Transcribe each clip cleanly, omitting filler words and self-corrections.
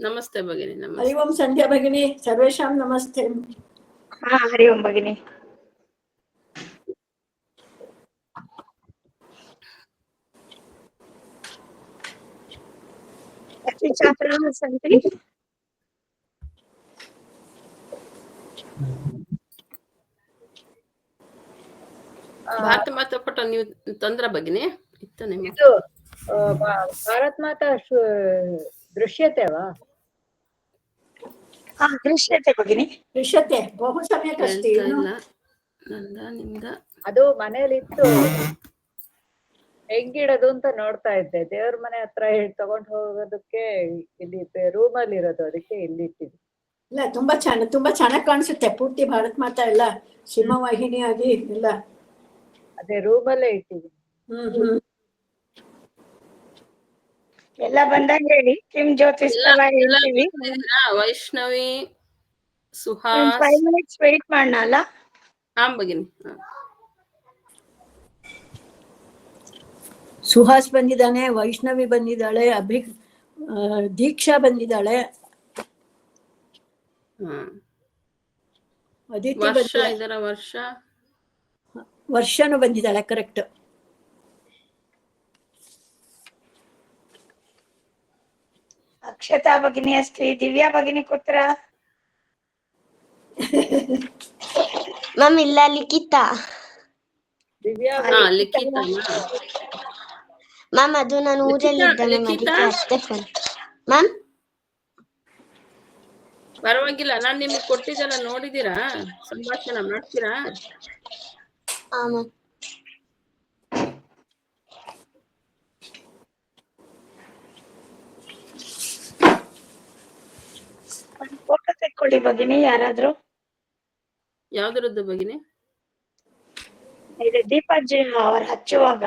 ನಮಸ್ತೆ ಭಗಿನಿ. हरि ನಮಸ್ತೆ. ओम संध्या भगिनी, सर्वेषां नमस्ते. हाँ हरि ओम भगिनी. कति छात्राः सन्ति? ಭಾರತ ಮಾತಾ ಪಟ ನೀವು ತಂದ್ರ ಭಗಿನಿ ಇತ್ತು ನಿಮ್ಮ ಇದು ಭಾರತ್ ಮಾತಾ ದೃಶ್ಯತೆವಾ? हाँ दृश्यते भगिनी. दृश्यते बहु सम्यक् अस्ति. ಹೇಳ್ತಾ ಇಲ್ಲ ನಂದ ನಿಮ್ದ. ಅದು ಮನೆಯಲ್ಲಿತ್ತು ಹೆಂಗಿಡೋದು ಅಂತ ನೋಡ್ತಾ ಇದ್ದೆ. ದೇವ್ರ ಮನೆ ಹತ್ರ ತಗೊಂಡ್ ಹೋಗೋದಕ್ಕೆ ಇಲ್ಲಿ ರೂಮ್ ಅಲ್ಲಿ ಇರೋದು, ಅದಕ್ಕೆ ಇಲ್ಲಿ ಇಟ್ಟಿದ್ವಿ. ಇಲ್ಲ ತುಂಬಾ ಚೆನ್ನಾಗಿ ಕಾಣಿಸುತ್ತೆ. ಪೂರ್ತಿ ಭಾರತ್ ಮಾತಾ ಎಲ್ಲ ಸಿಂಹವಾಹಿನಿ ಆಗಿ ಎಲ್ಲ ಅದೇ ರೂಮ್ ಅಲ್ಲೇ ಇಟ್ಟಿದ್ವಿ. ಎಲ್ಲ ಬಂದಾಗ ಹೇಳಿ. ಕಿಮ್ ಜ್ಯೋತಿಷ್ಕರ ಹೇಳ್ತೀವಿ. ವೈಷ್ಣವಿ, ಸುಹಾಸ್ 5 minutes ವೇಟ್ ಮಾಡೋಣ ಅಲ್ಲ? ಹಾಂ ಭಗಿನಿ. ಸುಹಾಸ್ ಬಂದಿದ್ದಾನೆ, ವೈಷ್ಣವಿ ಬಂದಿದ್ದಾಳೆ, ದೀಕ್ಷಾ ಬಂದಿದ್ದಾಳೆ, ಅದಿತಿ ವರ್ಷ ಇದರ ವರ್ಷನೂ ಬಂದಿದ್ದಾಳೆ. ಕರೆಕ್ಟ್. अक्षता भगिनी अस्ति. दिव्या भगिनी कुत्र? मैम ಇಲ್ಲ ಲಿಖಿತಾ. ದಿವ್ಯಾ ಲಿಖಿತಾ ಮ್ಯಾಮ್ ಅದು ನಾನು ಊರಲ್ಲಿದ್ದೆ ಮ್ಯಾಮ್, ಅದಕ್ಕೆ ಅಷ್ಟೇ ಫೋನ್. ಮ್ಯಾಮ್ ಪರವಾಗಿಲ್ಲ, ನಾನ್ ನಿಮ್ಗೆ ಕೊಟ್ಟಿದ್ದೆಲ್ಲ ನೋಡಿದೀರಾ? ಸಂಭಾಷಣೆ ಮಾಡ್ತೀರಾ? ಹಾಂ ಮ್ಯಾಮ್. ಫೋಟೋ ತೆಕ್ಕೊಳ್ಳಿ ಭಗಿನಿ ಯಾರಾದ್ರೂ. ಯಾವ್ದ್ರದ್ದು ಭಗಿನಿ? ಇದು ದೀಪಾಜಿ ಅವ್ರು ಹಚ್ಚುವಾಗ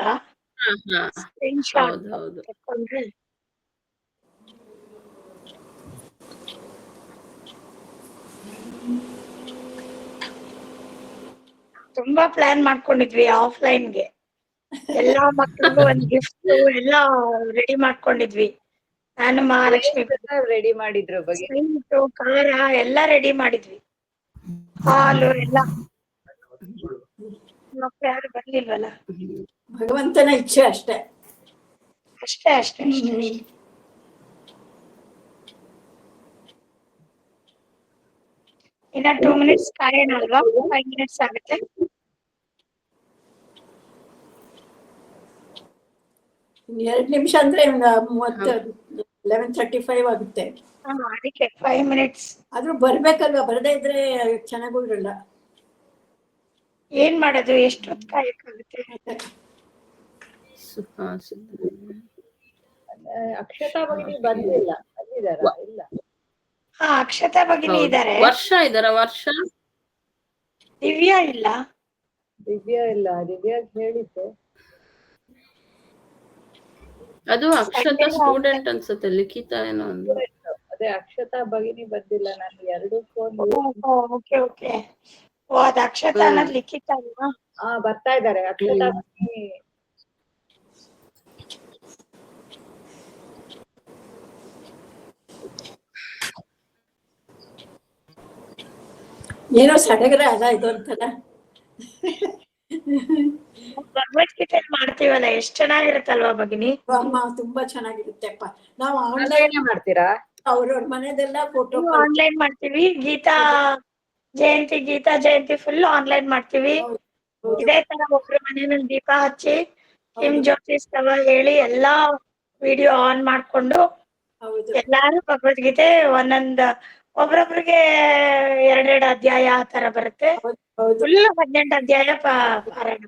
ಸ್ಕ್ರೀನ್ ಶಾಟ್ ಹೌದು. ತೆಕ್ಕೊಂಡ್ರೆ ತುಂಬಾ ಪ್ಲಾನ್ ಮಾಡ್ಕೊಂಡಿದ್ವಿ ಆಫ್ಲೈನ್ಗೆ. ಎಲ್ಲಾ ಮಕ್ಳಿಗೂ ಒಂದ್ ಗಿಫ್ಟ್ ಎಲ್ಲ ರೆಡಿ ಮಾಡ್ಕೊಂಡಿದ್ವಿ. ನಾನು ಮಹಾಲಕ್ಷ್ಮಿ ರೆಡಿ ಮಾಡಿದ್ರು ಖಾರ ಎಲ್ಲ ರೆಡಿ ಮಾಡಿದ್ವಿ. ಹಾಲು ಎಲ್ಲ. ಮಕ್ಳು ಯಾರು ಬರ್ಲಿಲ್ವಲ್ಲ. ಭಗವಂತನ ಇಚ್ಛೆ ಅಷ್ಟೇ. ಅಷ್ಟೇ. ಇನ್ನ 2 minutes ಕಾಯೋಣ ಅಲ್ವಾ? 5 minutes ಆಗುತ್ತೆ. ಇನ್ನು 2 ನಿಮಿಷ ಅಂದ್ರೆ 11:35 ಆಗುತ್ತೆ. ಅದಕ್ಕೆ 5 minutes. ಆದ್ರೂ ಬರ್ಬೇಕಲ್ವಾ? ಬರದೇ ಇದ್ರೆ ಚೆನ್ನಾಗೂ ಇರಲ್ಲ. ಏನ್ ಮಾಡೋದು? ಎಷ್ಟು ಹೊತ್ತು ಕಾಯಕ್ಕಾಗುತ್ತೆ? ಅಕ್ಷತಾ ಭಗಿನಿ ಬಂದಿಲ್ಲ. ಬಂದಿದಾರಾ? ಇಲ್ಲ. ಅಕ್ಷತಾ ಭಗಿನಿ ಇದಾರೆ. ವರ್ಷ ದಿವ್ಯಾ ಇಲ್ಲ. ದಿವ್ಯಾ ಹೇಳಿದ್ದೆ. ಅದು ಅಕ್ಷತಾ ಸ್ಟೂಡೆಂಟ್ ಅನ್ಸುತ್ತೆ. ಲಿಖಿತಾ ಏನೋ ಒಂದು. ಅದೇ ಅಕ್ಷತಾ ಭಗಿನಿ ಬಂದಿಲ್ಲ. ನಾನು 2 ಫೋನ್. ಓಕೆ. ಓ ಅದು ಅಕ್ಷತಾ ಅನ್ನೋದು ಲಿಖಿತ ಅಲ್ವಾ? ಬರ್ತಾ ಇದಾರೆ ಅಕ್ಷತಾ ಭಗಿನಿ. ಏನೋ ಸಡಗರ ಅದ ಇದು ಅಂತಲ್ಲ. ಭಗವದ್ಗೀತೆ ಮಾಡ್ತೀವಲ್ಲ, ಎಷ್ಟ್ ಚೆನ್ನಾಗಿರುತ್ತಲ್ವಾ ಭಗಿನಿ? ಅಮ್ಮ ತುಂಬಾ ಚೆನ್ನಾಗಿರುತ್ತೆಪ್ಪ. ನಾವು ಆನ್ಲೈನ್ ಮಾಡ್ತೀರಾ? ಅವ್ರವ್ರ ಮನೆದೆಲ್ಲ ಫೋಟೋ ಆನ್ಲೈನ್ ಮಾಡ್ತೀವಿ. ಗೀತಾ ಜಯಂತಿ ಫುಲ್ ಆನ್ಲೈನ್ ಮಾಡ್ತೀವಿ. ಇದೇ ತರ ಒಬ್ರು ಮನೆಯಲ್ಲಿ ದೀಪ ಹಚ್ಚಿ ಕಿಮ್ ಜ್ಯೋತಿಷ್ಕರ ಹೇಳಿ ಎಲ್ಲಾ ವಿಡಿಯೋ ಆನ್ ಮಾಡ್ಕೊಂಡು ಎಲ್ಲಾರು ಭಗವದ್ಗೀತೆ ಒಂದೊಂದ್ ಒಬ್ರೊಬ್ರಿಗೆ 2 ಅಧ್ಯಾಯ ಆ ತರ ಬರುತ್ತೆ. ಫುಲ್ 18 ಅಧ್ಯಾಯ ಪಾರಾಯಣ.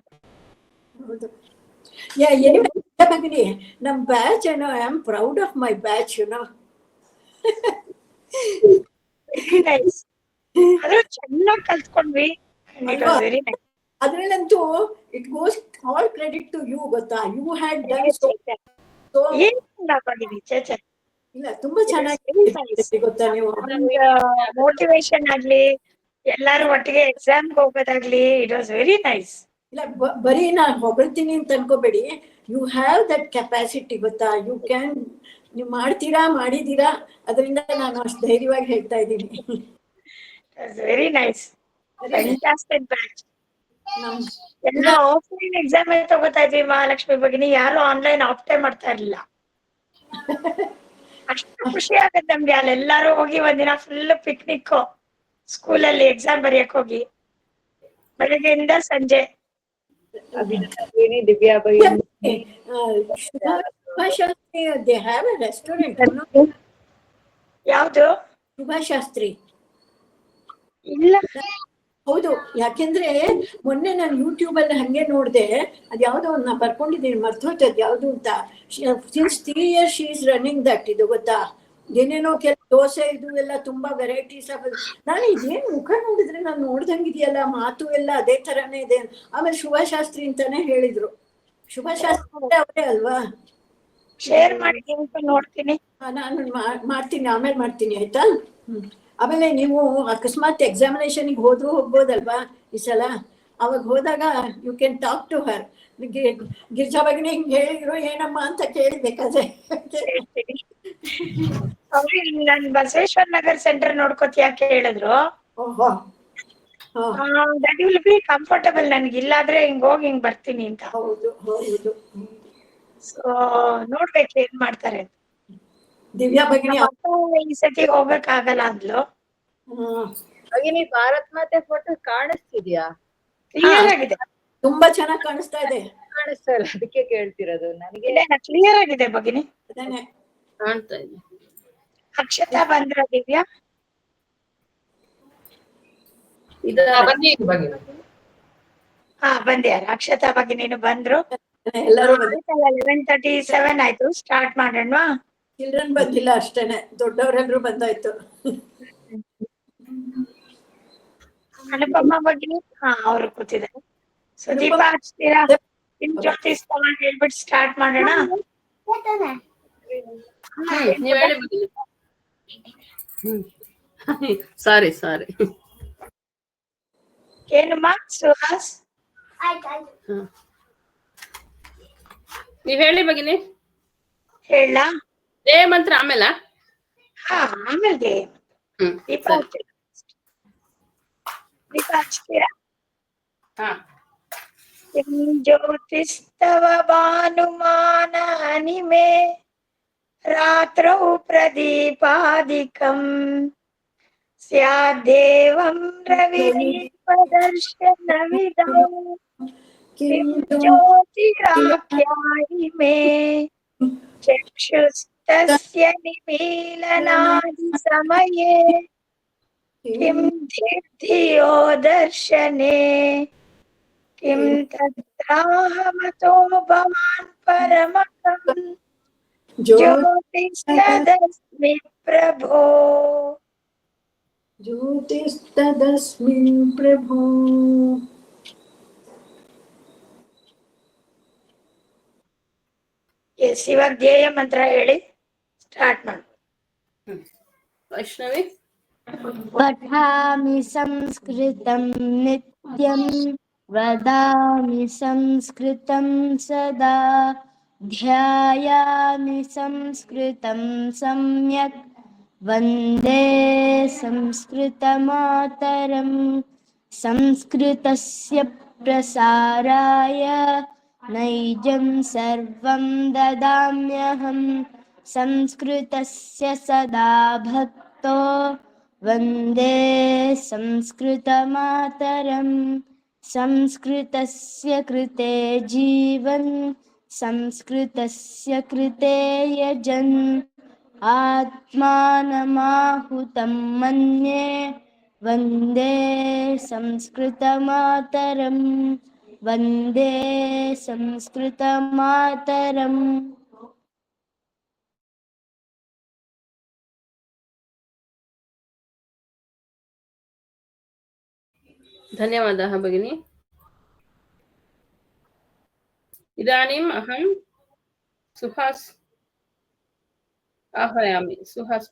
ಭಗಿನಿ ನಮ್ ಬ್ಯಾಚ್ ಏನೋ I am proud of my batch ಅದ್ರ ಚೆನ್ನಾಗಿ ಕಲ್ತ್ಕೊಂಡ್ವಿ. ಅದ್ರಲ್ಲಂತೂ it goes all credit to you. ಗೊತ್ತಾ? ಯು ಹ್ಯಾಡ್ ಡನ್ ಇಲ್ಲ ತುಂಬಾ ಚೆನ್ನಾಗಿ ಗೊತ್ತಾ? ನೀವು ಮೋಟಿವೇಶನ್ ಆಗ್ಲಿ, ಎಲ್ಲಾರು ಒಟ್ಟಿಗೆ ಎಕ್ಸಾಮ್ ಹೋಗೋದಾಗ್ಲಿ, ಇಟ್ ವಾಸ್ ವೆರಿ ನೈಸ್. ಇಲ್ಲ ಬರೀ ನಾನ್ ಹೊಗಳ್ತೀನಿ ಅಂತ ಅನ್ಕೋಬೇಡಿ. You have that capacity. ಗೊತ್ತಾ? ಯು ಕ್ಯಾನ್ ನೀವು ಮಾಡ್ತೀರಾ, ಮಾಡಿದ್ದೀರಾ, ಅದರಿಂದ ನಾನು ಅಷ್ಟು ಧೈರ್ಯವಾಗಿ ಹೇಳ್ತಾ ಇದ್ದೀನಿ. Very nice, fantastic batch. ನಮ್ ಎಲ್ಲ ಆಫ್ಲೈನ್ ಎಕ್ಸಾಮ್ ತಗೋತಾ ಇದ್ವಿ ಮಹಾಲಕ್ಷ್ಮಿ ಭಗಿನಿ, ಯಾರು ಆನ್ಲೈನ್ ಆಪ್ಟೇ ಮಾಡ್ತಾ ಇರ್ಲಿಲ್ಲ. ಅಷ್ಟು ಖುಷಿ ಆಗತ್ತೆ ನಮ್ಗೆ ಅಲ್ಲೆಲ್ಲಾರು ಹೋಗಿ ಒಂದಿನ ಫುಲ್ ಪಿಕ್ನಿಕ್, ಸ್ಕೂಲಲ್ಲಿ ಎಕ್ಸಾಮ್ ಬರೆಯಕ್ ಹೋಗಿ ಬೆಳಗ್ಗೆಯಿಂದ ಸಂಜೆ. ಅಭಿನಂದಿನಿ, ದಿವ್ಯಾ ಭಗಿನಿ. Shubha Shastri they have a restaurant. ಯಾವ್ದು? ಶುಭಾಶಾಸ್ತ್ರಿ ಇಲ್ಲ. ಹೌದು, ಯಾಕೆಂದ್ರೆ ಮೊನ್ನೆ ನಾನು ಯೂಟ್ಯೂಬ್ ಅಲ್ಲಿ ಹಂಗೆ ನೋಡಿದೆ, ಅದ್ ಯಾವ್ದೋ ನಾ ಬರ್ಕೊಂಡಿದ್ದೀನಿ, ಮರ್ತೋಯ್ತದ್ ಯಾವ್ದು ಅಂತ. Since 3 years she is running that. ಇದು ಗೊತ್ತಾ, ಏನೇನೋ ಕೆಲವು ದೋಸೆ ಇದು ಎಲ್ಲ ತುಂಬಾ ವೆರೈಟೀಸ್ ಆಗ. ನಾನು ಇದೇನು ಮುಖ ನೋಡಿದ್ರೆ ನಾನು ನೋಡ್ದಂಗಿದೆಯಲ್ಲ, ಮಾತು ಎಲ್ಲ ಅದೇ ತರಾನೇ ಇದೆ. ಆಮೇಲೆ ಶುಭಾಶಾಸ್ತ್ರಿ ಅಂತಾನೆ ಹೇಳಿದ್ರು. ಶುಭಾಶಾಸ್ತ್ರಿ ಅವರೇ ಅಲ್ವಾ? ಶೇರ್ ಮಾಡಿ ನೋಡ್ತೀನಿ. ನಾನು ಮಾಡ್ತೀನಿ, ಆಮೇಲೆ ಮಾಡ್ತೀನಿ, ಆಯ್ತಾ? ಆಮೇಲೆ ನೀವು ಅಕಸ್ಮಾತ್ ಎಕ್ಸಾಮಿನೇಷನ್ಗೆ ಹೋಗ್ಬೋದಲ್ವಾ ಈ ಸಲ? ಅವಾಗ ಹೋದಾಗ you can talk to her. Girija ಭಗಿನಿ ಹಿಂಗೆ ಹೇಳಿದ್ರು ಏನಮ್ಮ ಅಂತ ಕೇಳಬೇಕಾದ್ರೆ. ನನ್ ಬಸವೇಶ್ವರ ನಗರ್ ಸೆಂಟರ್ ನೋಡ್ಕೋತಿಯಾ ಕೇಳಿದ್ರು. ಓಹೋ, ದಟ್ ವಿಲ್ ಬಿ ಕಂಫರ್ಟಬಲ್ ನನ್ಗೆ, ಇಲ್ಲಾದ್ರೆ ಹಿಂಗ್ ಹೋಗಿ ಹಿಂಗ್ ಬರ್ತೀನಿ ಅಂತ. ಹೌದು ಹೌದು. ಸೊ ನೋಡ್ಬೇಕು ಏನ್ ಮಾಡ್ತಾರೆ. ದಿವ್ಯಾ ಭಗಿನಿ ಈ ಸತಿ ಹೋಗಕ್ಕಾಗಲ್ಲ ಅಂದ್ಲು. ಭಗಿನಿ, ಭಾರತ್ ಮಾತೆ ಫೋಟೋ ಕಾಣಿಸ್ತಿದ್ಯಾ? ಕ್ಲಿಯರ್ ಆಗಿದೆ, ತುಂಬಾ ಚೆನ್ನಾಗಿ ಕಾಣಿಸ್ತಾ ಇದೆ. ಕಾಣಿಸ್ತಾ ಇಲ್ಲ, ಅದಕ್ಕೆ ಕೇಳ್ತಿರೋದು ನನಗೆ. ಕ್ಲಿಯರ್ ಆಗಿದೆ ಭಗಿನಿ, ಅದೇನೆ ಕಾಣ್ತಾ ಇದೆ. ಅಕ್ಷತಾ ಬಂದ್ರ ದಿವ್ಯಾ? ಬಂದ್ಯಾರ ಅಕ್ಷತಾ ಭಗಿನಿನು ಬಂದ್ರು. ಎಲ್ಲರೂ 11:37 ಆಯ್ತು, ಸ್ಟಾರ್ಟ್ ಮಾಡೋಣ. ಚಿಲ್ಡ್ರನ್ ಬಂದಿಲ್ಲ ಅಷ್ಟೇನೆ, ದೊಡ್ಡವರೆಲ್ಲರೂ ಬಂದಾಯ್ತು. ಅನುಪಮ ಭಗಿನಿ ಅವ್ರು ಕೂತಿದ್ದಾರೆ. ಸುದೀಪ ಹಚ್ತೀರಾ? ನಿಮ್ ಜ್ಯೋತಿ ಸ್ತವ ಹೇಳ್ಬಿಟ್ಟು ಸ್ಟಾರ್ಟ್ ಮಾಡೋಣ. ನೀವ್ ಹೇಳಿ ಭಗಿನಿ. ಸಾರಿ ಏನಮ್ಮ ಸುಹಾಸ್? ನೀವ್ ಹೇಳಿ ಭಗಿನಿ. ಹೇಳ ದೇ ಮಂತ್ರ ಆಮೇಲ? ಆಮೇಲೆ ದೀಪ ಹಚ್ತೀರಾ? ಜ್ಯೋತಿಸ್ತವ ಭಾನುಮಾನ ಹನಿಮೆ ರಾತ್ರೌ ಪ್ರದೀಪಾದಿಕಂ ಸ್ಯಾದ್ದೇವಂ ರವಿದೀಪದರ್ಶನವಿದಂ ಕಿಂ ಜ್ಯೋತಿರಾಖ್ಯಾಯಿ ಮೇ ಚಕ್ಷುಸ್ತಸ್ಯ ನಿಮೀಲನಾದಿ ಸಮಯೇ ಕಿಂ ದೀಪ್ತಿಯೋ ದರ್ಶನೆ ಕಿಂ ತತ್ರಾಹಮತೋ ಭವಾನ್ ಪರಮಃ ಜ್ಯೋತಿಸ್ತದಸ್ಮಿ ಪ್ರಭೋ. ಜ್ಯೋತಿಸ್ತದಸ್ಮಿನ್ ಪ್ರಭೋ. ಎಸ್, ಇವಾಗ ಧ್ಯೇಯ ಮಂತ್ರ ಹೇಳಿ ಸ್ಟಾರ್ಟ್ ಮಾಡಿ. ವೈಷ್ಣವಿ. ಪಠಾಮಿ ಸಂಸ್ಕೃತಂ ನಿತ್ಯಂ ವದಾಮಿ ಸಂಸ್ಕೃತಂ ಸದಾ ಧ್ಯಾಯಾಮಿ ಸಂಸ್ಕೃತಂ ಸಮ್ಯಕ್ ವಂದೇ ಸಂಸ್ಕೃತಮಾತರಂ. ಸಂಸ್ಕೃತಸ್ಯ ಪ್ರಸಾರಾಯ ನೈಜಂ ಸರ್ವಂ ದದಾಮ್ಯಹಂ. ಸಂಸ್ಕೃತಸ್ಯ ಸದಾ ಭಕ್ತೋ ವಂದೇ ಸಂಸ್ಕೃತಮಾತರಂ. ಸಂಸ್ಕೃತಸ್ಯ ಕೃತೆ ಜೀವನ್ ಸಂಸ್ಕೃತಸ್ಯ ಕೃತೆ ಯಜನ್. ಆತ್ಮಾನಮಾಹುತಂ ಮನ್ಯೇ ವಂದೇ ಸಂಸ್ಕೃತಮಾತರಂ. ವಂದೇ ಸಂಸ್ಕೃತಮಾತರಂ. ಧನ್ಯವಾದः भगिनी. इदानीम् अहं सुहास् आह्वयामि. सुहास्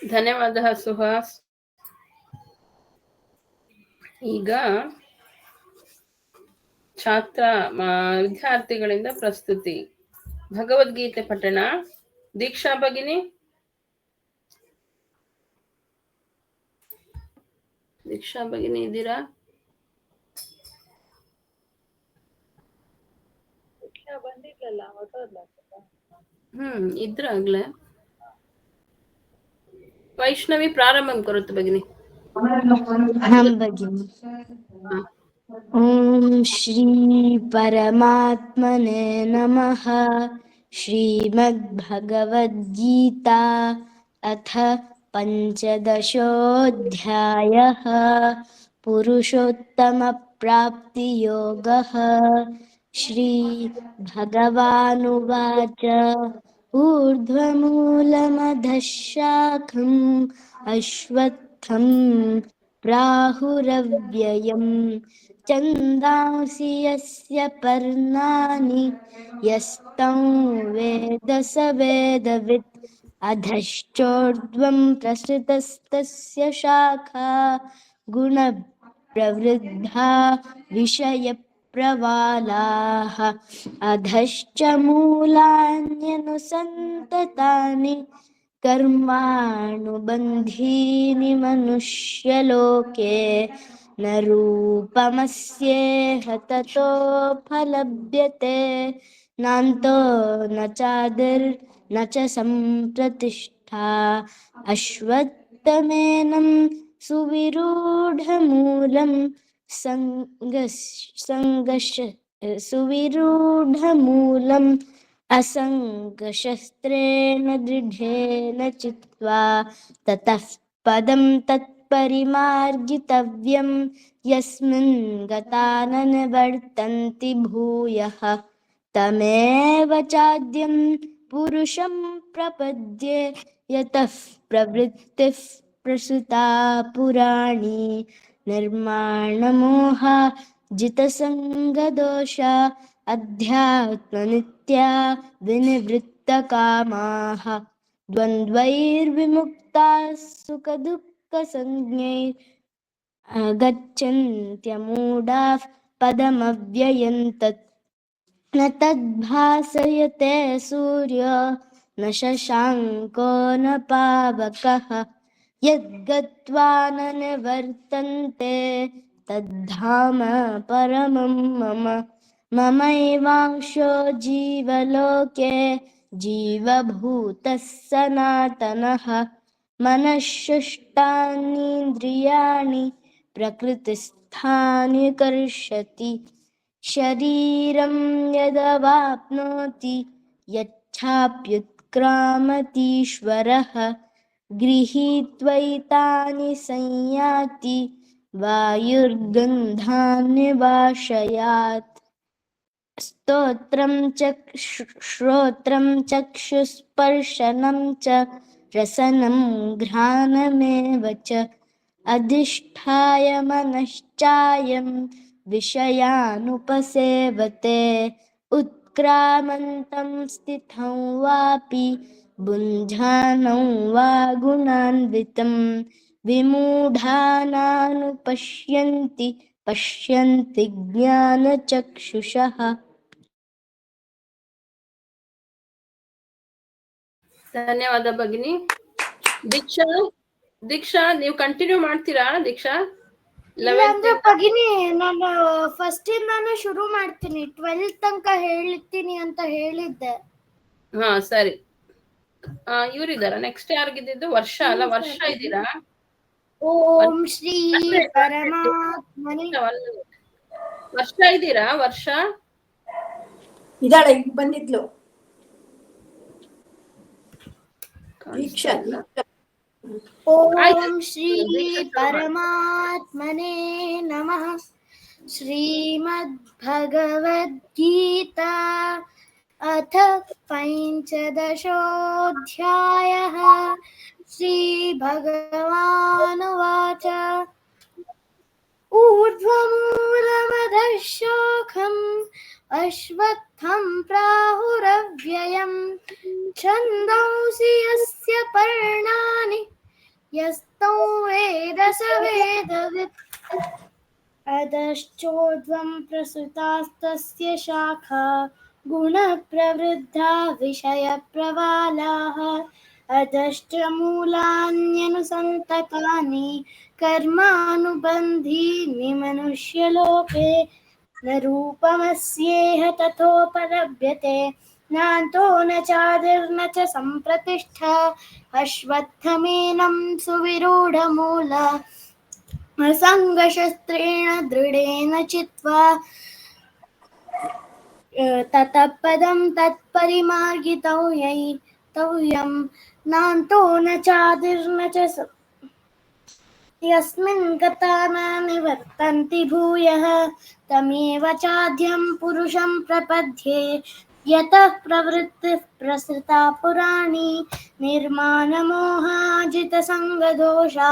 ಧನ್ಯವಾದ ಸುಹಾಸ್. ಈಗ ವಿದ್ಯಾರ್ಥಿಗಳಿಂದ ಪ್ರಸ್ತುತಿ. ಭಗವದ್ಗೀತೆ ಪಠಣ. ದೀಕ್ಷಾ ಭಗಿನಿ. ದೀಕ್ಷಾ ಭಗಿನಿ ಇದ್ದೀರಾ? ಬಂದಿದ್ಲಲ್ಲ ಹೊಟ್ಟೋದ್ಲ. ಇದ್ರಾಗ್ಲೇ ವೈಷ್ಣವಿ ಪ್ರಾರಂಭಂ ಕರೋತು ಭಗಿನಿ. अहं भगिनि. ॐ श्री परमात्मने नमः. श्रीमद्भगवद्गीता अथ पञ्चदशोऽध्यायः. पुरुषोत्तमप्राप्तियोगः. श्रीभगवानुवाच ऊर्ध्वमूलमधः शाखम् अश्वत्थं प्राहुरव्ययम् छन्दांसि यस्य पर्णानि यस्तं वेद स वेदवित् अधश्चोर्ध्वं प्रसृतस्तस्य शाखा गुणप्रवृद्धा विषयप्रवालाः अधश्च मूलान्यनुसन्ततानि कर्मानुबन्धीनि मनुष्यलोके न रूपमस्येह ततोऽफलभ्यते नान्तो न चादिर्न च सम्प्रतिष्ठा अश्वत्थमेनं सुविरूढमूलं सुविरूढमूलम् असङ्गशस्त्रेण दृढेन चित्वा ततः पदं तत्परिमार्गितव्यं यस्मिन् गता न निवर्तन्ति भूयः तमेव चाद्यं पुरुषं प्रपद्ये यतः प्रवृत्तिः प्रसृता पुराणी निर्माणमोहा जितसङ्गदोषा अध्यात्मनित्या विनिवृत्तकामाः द्वन्द्वैर्विमुक्ताः सुखदुःखसंज्ञैः गच्छन्त्यमूढाः पदमव्ययं तत् न तद्भासयते सूर्यो न शशाङ्को न पावकः यद्गत्वा न निवर्तन्ते तद्धाम परमं मम ममैवांशो जीवलोके जीवभूतः सनातनः मनःषष्ठानीन्द्रियाणि प्रकृतिस्थानि कर्षति शरीरं यदवाप्नोति यच्छाप्युत्क्रामतीश्वरः गृहीत्वैतानि संयाति वायुर्गन्धानि वाशयात् श्रोत्रं चक्षुस्पर्शनं च रसनं घ्राणमेव च अधिष्ठाय मनश्चायं विषयानुपसेवते उत्क्रामन्तं स्थितं वापि भुञ्जानं वा गुणान्वितं पश्यन्ति ज्ञानचक्षुषः. ಧನ್ಯವಾದ ಭಗಿನಿ. ದೀಕ್ಷಾ ನೀವು ಕಂಟಿನ್ಯೂ ಮಾಡ್ತೀರಾ? ದೀಕ್ಷಾ ಭಗಿನಿ ನಾನು ಫಸ್ಟ್ ಇಂದಾನು ಶುರು ಮಾಡ್ತೀನಿ, 12th ತನಕ ಹೇಳ್ತೀನಿ ಅಂತ ಹೇಳಿದ್ದೆ. ಹಾ ಸರಿ. ಇವರಿದ್ದಾರ ನೆಕ್ಸ್ಟ್ ಯಾರಿಗಿದ್ದು? ವರ್ಷ ಅಲ್ಲ, ವರ್ಷ ಇದ್ದೀರಾ? ಓಂ ಶ್ರೀ ಪರಮಾತ್ಮನೇ. ವರ್ಷ ಇದ್ದೀರಾ? ವರ್ಷ ಇದಾಳೆ, ಈಗ ಬಂದಿದ್ಲು ದೀಕ್ಷಾ. ಓಂ ಶ್ರೀ ಪರಮಾತ್ಮನೇ ನಮಃ. ಶ್ರೀಮದ್ಭಗವದ್ಗೀತಾ ಅಥ ಪಂಚದಶೋऽಧ್ಯಾಯಃ. श्रीभगवानुवाच ऊर्ध्वमूलमधः शाखम् अश्वत्थं प्राहुरव्ययम् छन्दांसि यस्य पर्णानि यस्तं वेद स वेदवित् अधश्चोर्ध्वं प्रसृतास्तस्य शाखा गुणप्रवृद्धा विषयप्रवालाः अधश्च मूलान्यनुसन्ततानि कर्मानुबन्धीनि मनुष्यलोके न रूपमस्येह तथोपलभ्यते नान्तो न चादिर्न च सम्प्रतिष्ठा अश्वत्थमेनं सुविरूढमूल असङ्गशस्त्रेण दृढेन चित्वा ततः पदं तत्परिमार्गितव्यं नान्तो न चादिर्न च यस्मिन् गता न निवर्तन्ति भूयः तमेव चाद्यं पुरुषं प्रपद्ये यतः प्रवृत्तिः प्रसृता पुराणी निर्माणमोहाजितसङ्गदोषा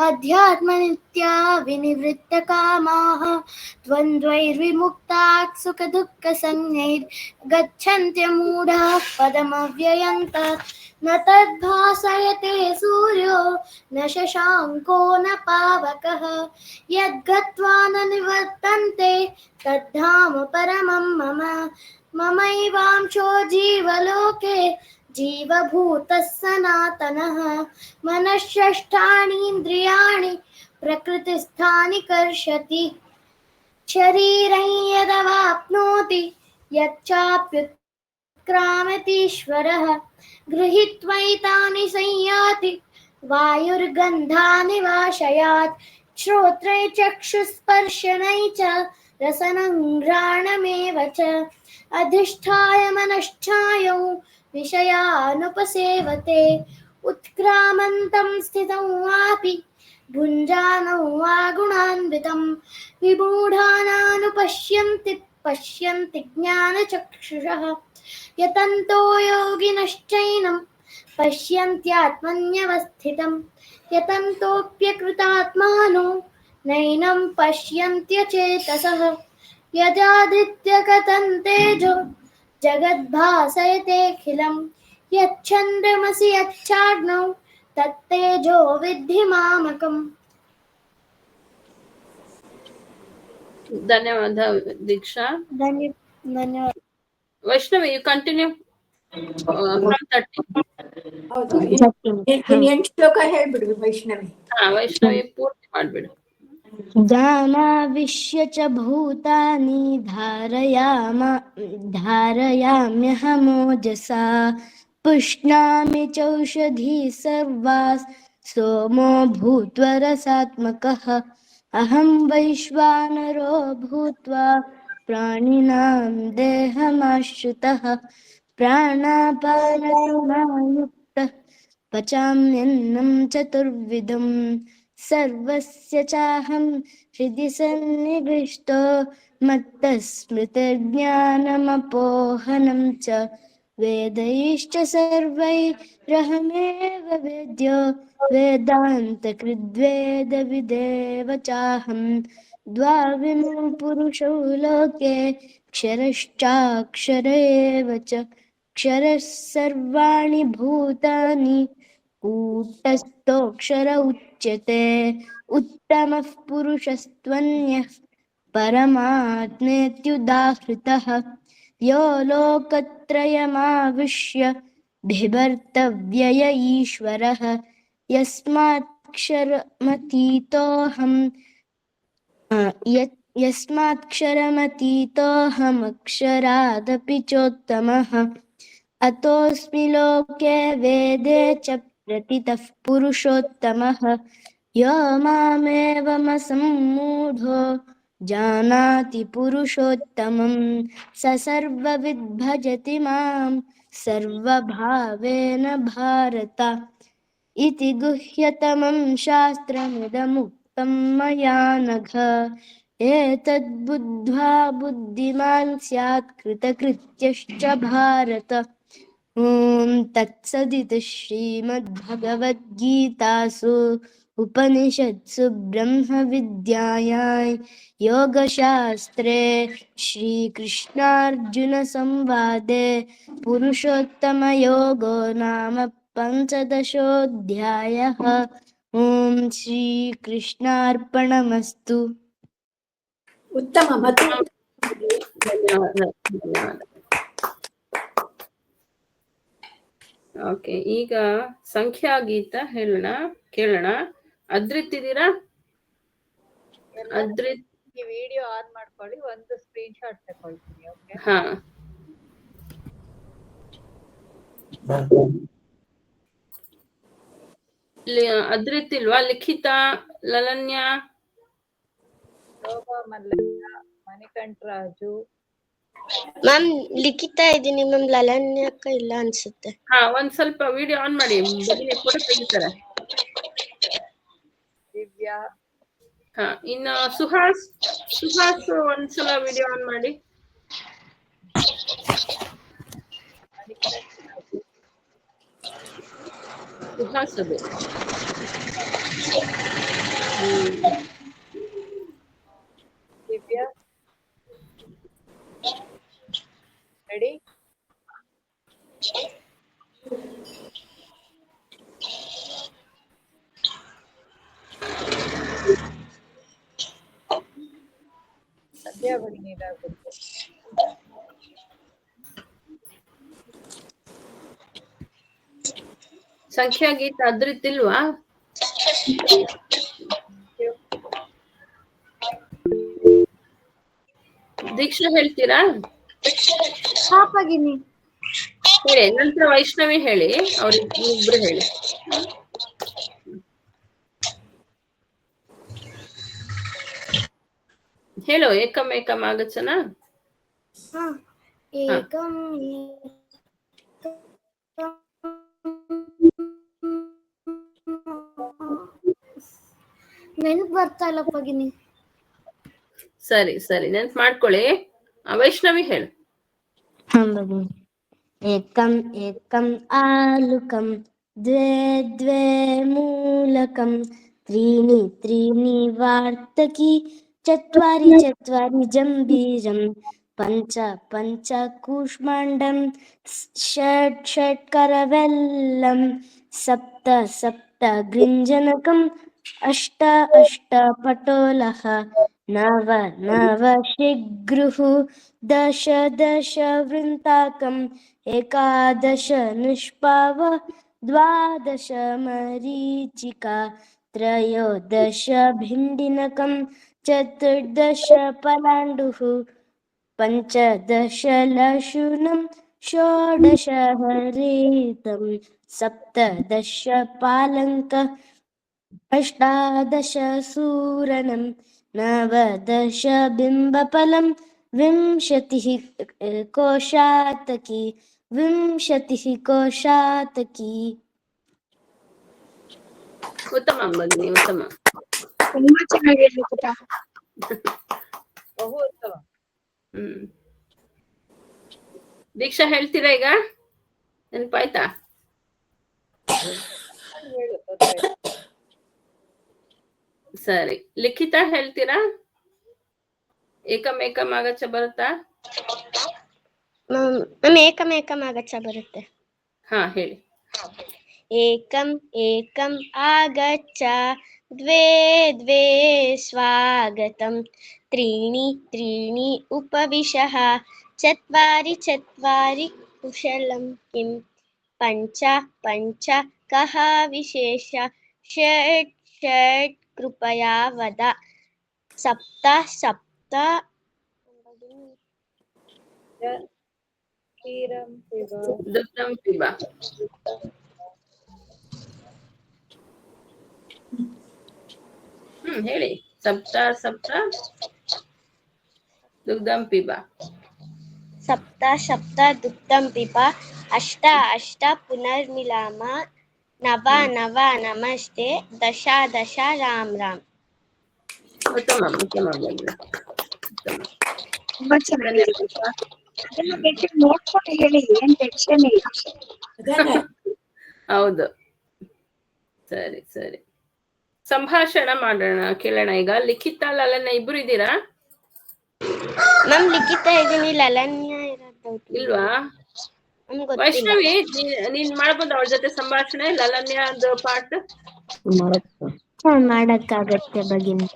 अध्यात्मनित्या विनिवृत्तकामाः द्वन्द्वैर्विमुक्ताः सुखदुःखसंज्ञैर्गच्छन्त्यमूढाः पदमव्ययम् तत् न तद्भासयते सूर्यो न शशाङ्को न पावकः यद्गत्वा न निवर्तन्ते तद्धाम परमं मम ममैवांशो जीवलोके जीवभूतः सनातनः मनःषष्ठानीन्द्रियाणि प्रकृतिस्थानि कर्षति शरीरं यदवाप्नोति यच्चाप्युत्क्रामतीश्वरः गृहीत्वैतानि संयाति वायुर्गन्धानि वाशयात् श्रोत्रै चक्षुस्पर्शनै च रसनं घ्राणमेव च अधिष्ठाय मनश्चायौ विषयानुपसेवते उत्क्रामन्तं स्थितं वापि भुञ्जानं वा गुणान्वितं पश्यन्ति ज्ञानचक्षुषः यतन्तो योगिनश्चैनं पश्यन्त्यात्मन्यवस्थितं यतन्तोऽप्यकृतात्मानो नैनं पश्यन्त्यचेतसः यदादित्यगतं तेजो जगद्भासयतेऽखिलं यच्चन्द्रमसि यच्चाग्नौ तत्तेजो विद्धि मामकम्. ಧನ್ಯವಾದ ದೀಕ್ಷಾ. ಧನ್ಯವಾದ. Vaishnavi, you continue from 30. ಹೌದು, ಇನ್ನು 8 ಶ್ಲೋಕ ಹೇಳ್ಬಿಡು ವೈಷ್ಣವಿ. ವೈಷ್ಣವಿ ಪೂರ್ತಿ ಮಾಡ್ಬಿಡು. ध्यानाविश्य च भूतानि धारयाम्यहमोजसा पुष्णामि चौषधी सर्वास् सोमो भूत्वा रसात्मकः अहं वैश्वानरो भूत्वा प्राणिनां देहमाश्रितः प्राणापानसमायुक्तः पचाम्यन्नं चतुर्विधम् सर्वस्य चाहं हृदि सन्निविष्टो मत्तः स्मृतिर्ज्ञानमपोहनं च वेदैश्च सर्वैरहमेव वेद्यो वेदान्तकृद्वेदविदेव चाहं द्वाविमौ पुरुषौ लोके क्षरश्चाक्षर एव च क्षरः सर्वाणि भूतानि कूटस्थोऽक्षर उच्यते उत्तमः पुरुषस्त्वन्यः परमात्मेत्युदाहृतः यो लोकत्रयमाविश्य बिभर्तव्यय ईश्वरः यस्मात्क्षरमतीतोऽहमक्षरादपि चोत्तमः अतोऽस्मि लोके वेदे च प्रतितः पुरुषोत्तमः यो मामेवमसम्मूढो जानाति पुरुषोत्तमं स सर्वविद् भजति मां सर्वभावेन भारत इति गुह्यतमं शास्त्रमिदमुक्तं मया नघ एतद्बुद्ध्वा बुद्धिमान् स्यात् कृतकृत्यश्च भारत ॐ तत्सदिति श्रीमद्भगवद्गीतासु उपनिषत्सु ब्रह्मविद्यायां योगशास्त्रे श्रीकृष्णार्जुनसंवादे पुरुषोत्तमयोगो नाम 15ोऽध्यायः। ಓಂ ಶ್ರೀ ಕೃಷ್ಣಾರ್ಪಣಮಸ್ತು. ಉತ್ತಮ ಮಧು. ಧನ್ಯವಾದ ಧನ್ಯವಾದ. ಓಕೆ, ಈಗ ಸಂಖ್ಯಾ ಗೀತ ಹೇಳೋಣ, ಕೇಳೋಣ. ಅದ್ರಿತ್ ಇದ್ದೀರಾ? ಅದ್ರಿತ್ ವಿಡಿಯೋ ಆನ್ ಮಾಡ್ಕೊಳ್ಳಿ, ಒಂದು ಸ್ಕ್ರೀನ್ ಶಾಟ್ ತಗೊಳ್ತೀನಿ. ಓಕೆ, ಹಾ. ಅದ್ರಿತ್ ಇಲ್ವಾ? ಲಿಖಿತ, ಲಲನ್ಯ, ಶೋಭಾ ಮಲ್ಲಯ್ಯ, ಮಣಿಕಂಠರಾಜು. ಮ್ಯಾಮ್ ಲಿಖಿತಾ ಇದೀನಿ ಮ್ಯಾಮ್, ಲಲನ್ಯ ಅಕ್ಕ ಇಲ್ಲ ಅನ್ಸುತ್ತೆ. ಹಾ, ಒಂದ್ ಸ್ವಲ್ಪ ವಿಡಿಯೋ ಆನ್ ಮಾಡಿ, ಫೋಟೋ ತೆಗಿತಾರೆ. ದಿವ್ಯಾ. ಹಾ, ಇನ್ನು ಸುಹಾಸ್ ಒಂದ್ಸಲ ವಿಡಿಯೋ ಆನ್ ಮಾಡಿ. ಸುಹಾಸ್ ಅದು. ದಿವ್ಯಾ ರೆಡಿ? ಸದ್ಯ ಭಗಿನಿರಾಗುತ್ತೆ. ಸಂಖ್ಯಾ ಗೀತ ಅದ್ರಿತ್ ಇಲ್ವಾ? ದೀಕ್ಷಾ ಹೇಳ್ತೀರಾ? ಹಾಪಾಗಿನಿ. ಹೇಳಿ, ನಂತರ ವೈಷ್ಣವಿ ಹೇಳಿ, ಅವ್ರಿಬ್ರು ಹೇಳಿ. ಹೇಳು, ಏಕಂ ಏಕಂ ಆಗಚ್ಚನ. ಏಕಂ ನೆನ್ಪು ಬರ್ತಾ ಇಲ್ಲ ಪಗಿನಿ. ಸರಿ ಸರಿ, ನೆನ್ಪು ಮಾಡ್ಕೊಳ್ಳಿ. ವೈಷ್ಣವಿ ಹೇಳು. ಏಕಂ ಏಕಂ ಆಲುಕಂ, ದ್ವೇ ದ್ವೇ ಮೂಲಕಂ, ತ್ರೀಣಿ ತ್ರೀಣಿ ವಾರ್ತಕಿ, ಚತ್ವಾರಿ ಚತ್ವಾರಿ ಜಂಬೀರಂ, ಪಂಚ ಪಂಚ ಕೂಷ್ಮಾಂಡಂ, ಷಟ್ ಷಟ್ ಕರವೆಲ್ಲಂ, ಸಪ್ತ ಸಪ್ತ ಗೃಂಜನಕಂ, ಅಷ್ಟ ಅಷ್ಟ ಪಟೋಲಃ, ನವ ನವ ಶಿಗ್ರುಃ, ದಶ ದಶ ವೃಂತಾಕಂ, ಏಕಾದಶ ನಿಷ್ಪಾವ, ದ್ವಾದಶ ಮರೀಚಿಕಾ, ತ್ರಯೋದಶ ಭಿಂಡಿನಕಂ, ಚತುರ್ದಶ ಪಲಾಂಡುಃ, ಪಂಚದಶ ಲಶುನಂ, ಷೋಡಶ ಹರೇತಂ, ಸಪ್ತದಶ ಪಾಲಂಕ, ಅಷ್ಟಾದಶ ಸೂರಣಂ, ನವದಶ ಬಿಂಬಫಲಂ, ವಿಂಶತಿಃ ಕೋಶಾತಕಿ, ವಿಂಶತಿಃ ಕೋಶಾತಕಿ. ಉತ್ತಮ ಭಗಿನಿ, ಉತ್ತಮ. ತುಂಬಾ ಚೆನ್ನಾಗಿ ಲಿಖಿತ. ಬಹು ಉತ್ತಮ. ದೀಕ್ಷಾ ಹೇಳ್ತೀರಾ ಈಗ? ನೆನ್ಪಾಯ್ತಾ? ಹೇಳು, ತೊಂದ್ರೆ ಇಲ್ಲ. ಸರಿ, ಲಿಖಿತ ಹೇಳ್ತೀರಾ? ಏಕಂ ಏಕಂ ಆಗಚ್ಚ ಬರುತ್ತಾ? ಮ್ಯಾಮ್ ಏಕಂ ಏಕಂ ಆಗಚ್ಚ ಬರುತ್ತೆ. ಹಾ, ಹೇಳಿ. ಏಕಂ ಏಕಂ ಆಗಚ್ಚ, ದ್ವೇ ದ್ವೇ ಸ್ವಾಗತಂ, ತ್ರೀಣಿ ತ್ರೀಣಿ ಉಪವಿಶಃ, ಚತ್ವಾರಿ ಚತ್ವಾರಿ ಕುಶಲಂ ಕಿಂ, ಪಂಚ ಪಂಚ ಕಃ ವಿಶೇಷ, ಷಟ್ ಷಟ್ ಕೃಪಯಾ ವದ, ಸಪ್ತ ಸಪ್ತ ಕ್ಷೀರಂ ಪಿಬ. ದುಗ್ಧಂ ಪಿಬ. ಹೇಳಿ. ಸಪ್ತ ಸಪ್ತ ದುಗ್ಧಂ ಪಿಬ. ಸಪ್ತ ಸಪ್ತ ದುಗ್ಧಂ ಪಿಬ, ಅಷ್ಟ ಅಷ್ಟ ಪುನರ್ಮಿಲಾಮ, ನವ ನವ ನಮಸ್ತೆ, ದಶ ದಶ ರಾಮ್ ರಾಮ್. ಉತ್ತಮ ಉತ್ತಮ ಭಗಿನಿ, ಉತ್ತಮ. ತುಂಬಾ ಚೆನ್ನಾಗಿದೆ. ಅದನ್ನ ಬೇಕಾದ್ರೆ ನೋಡ್ಕೊಂಡು ಹೇಳಿ, ಏನ್ ಟೆನ್ಷನ್ ಇಲ್ಲ. ಅದನ್ನೇ ಹೌದು. ಸರಿ ಸರಿ, ಸಂಭಾಷಣ ಮಾಡೋಣ, ಕೇಳೋಣ. ಈಗ ಲಿಖಿತ, ಲಲನ್ಯ ಇಬ್ರು ಇದ್ದೀರಾ? ಮ್ಯಾಮ್ ಲಿಖಿತ ಇದೀನಿ, ಲಲನ್ಯ ಇರೋದು ಇಲ್ವಾ? ನಮ್ಗ್ ಗೊತ್ತಿಲ್ಲ. ವೈಷ್ಣವಿ ನೀನ್ ಮಾಡ್ಬೋದು ಅವಳ ಜೊತೆ ಸಂಭಾಷಣೆ, ಲಲನ್ಯದ ಪಾಠ ಮಾಡಕ್ಕಾಗತ್ತೆ ಭಗಿನಿ.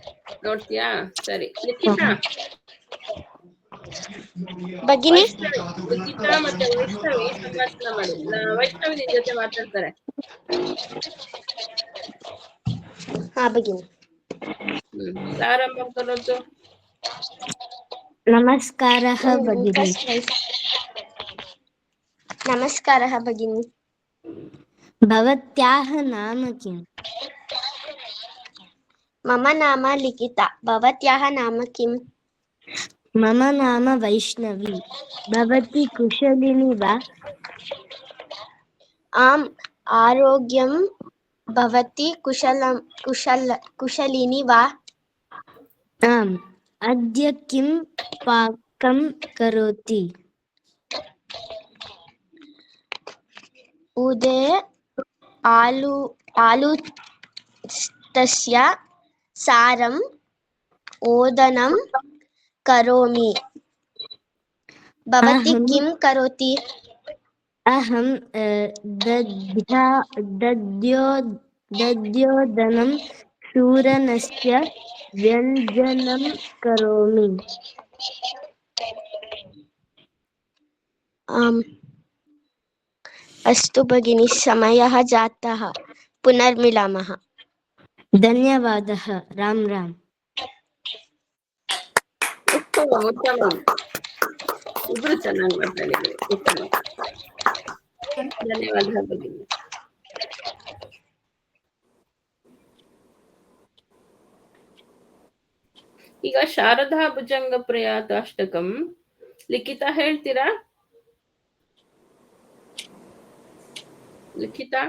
ನೋಡ್ತೀಯಾ? ಸರಿ. ಲಿಖಿತಾ ಭಗಿನಿ ಲಿಖಿತಾ ಮತ್ತೆ ವೈಷ್ಣವಿ ಸಂಭಾಷಣೆ ಮಾಡಿ. ವೈಷ್ಣವಿ ನಿನ್ ಜೊತೆ ಮಾತಾಡ್ತಾರೆ. ಹಾ ಭಗಿನಿ. ಪ್ರಾರಂಭ ಕರೋದು. ನಮಸ್ಕಾರಃ ಭಗಿನಿ. ನಮಸ್ಕಾರः ಭಗಿನಿ. भवत्याः नाम किम्? मम नाम लिखिता. भवत्याः नाम किम्? मम नाम वैष्णवी. भवती कुशलिनी वा? आम्, आरोग्यं. भवती कुशलिनी वा? आम्. अद्य किं पाकं करोति? उदे आलूतस्य सारम् ओदनं करोमि. भवती किं करोति? अहं दध्योदनं चूर्णस्य व्यञ्जनं करोमि. आम्. अस्तु भगिनी, समयः जातः. पुनर्मिलामः. धन्यवादः. राम राम. ಉತ್ತಮ. ಇಬ್ರು ಚೆನ್ನಾಗಿ ಮಾತಾಡಿದ್ರಿ. ಉತ್ತಮ. ಧನ್ಯವಾದ ಭಗಿನಿ. ಈಗ ಶಾರದಾ ಭುಜಂಗ ಪ್ರಯಾತ ಅಷ್ಟಕಂ ಲಿಖಿತಾ ಹೇಳ್ತೀರಾ? ಲಿಖಿತಾ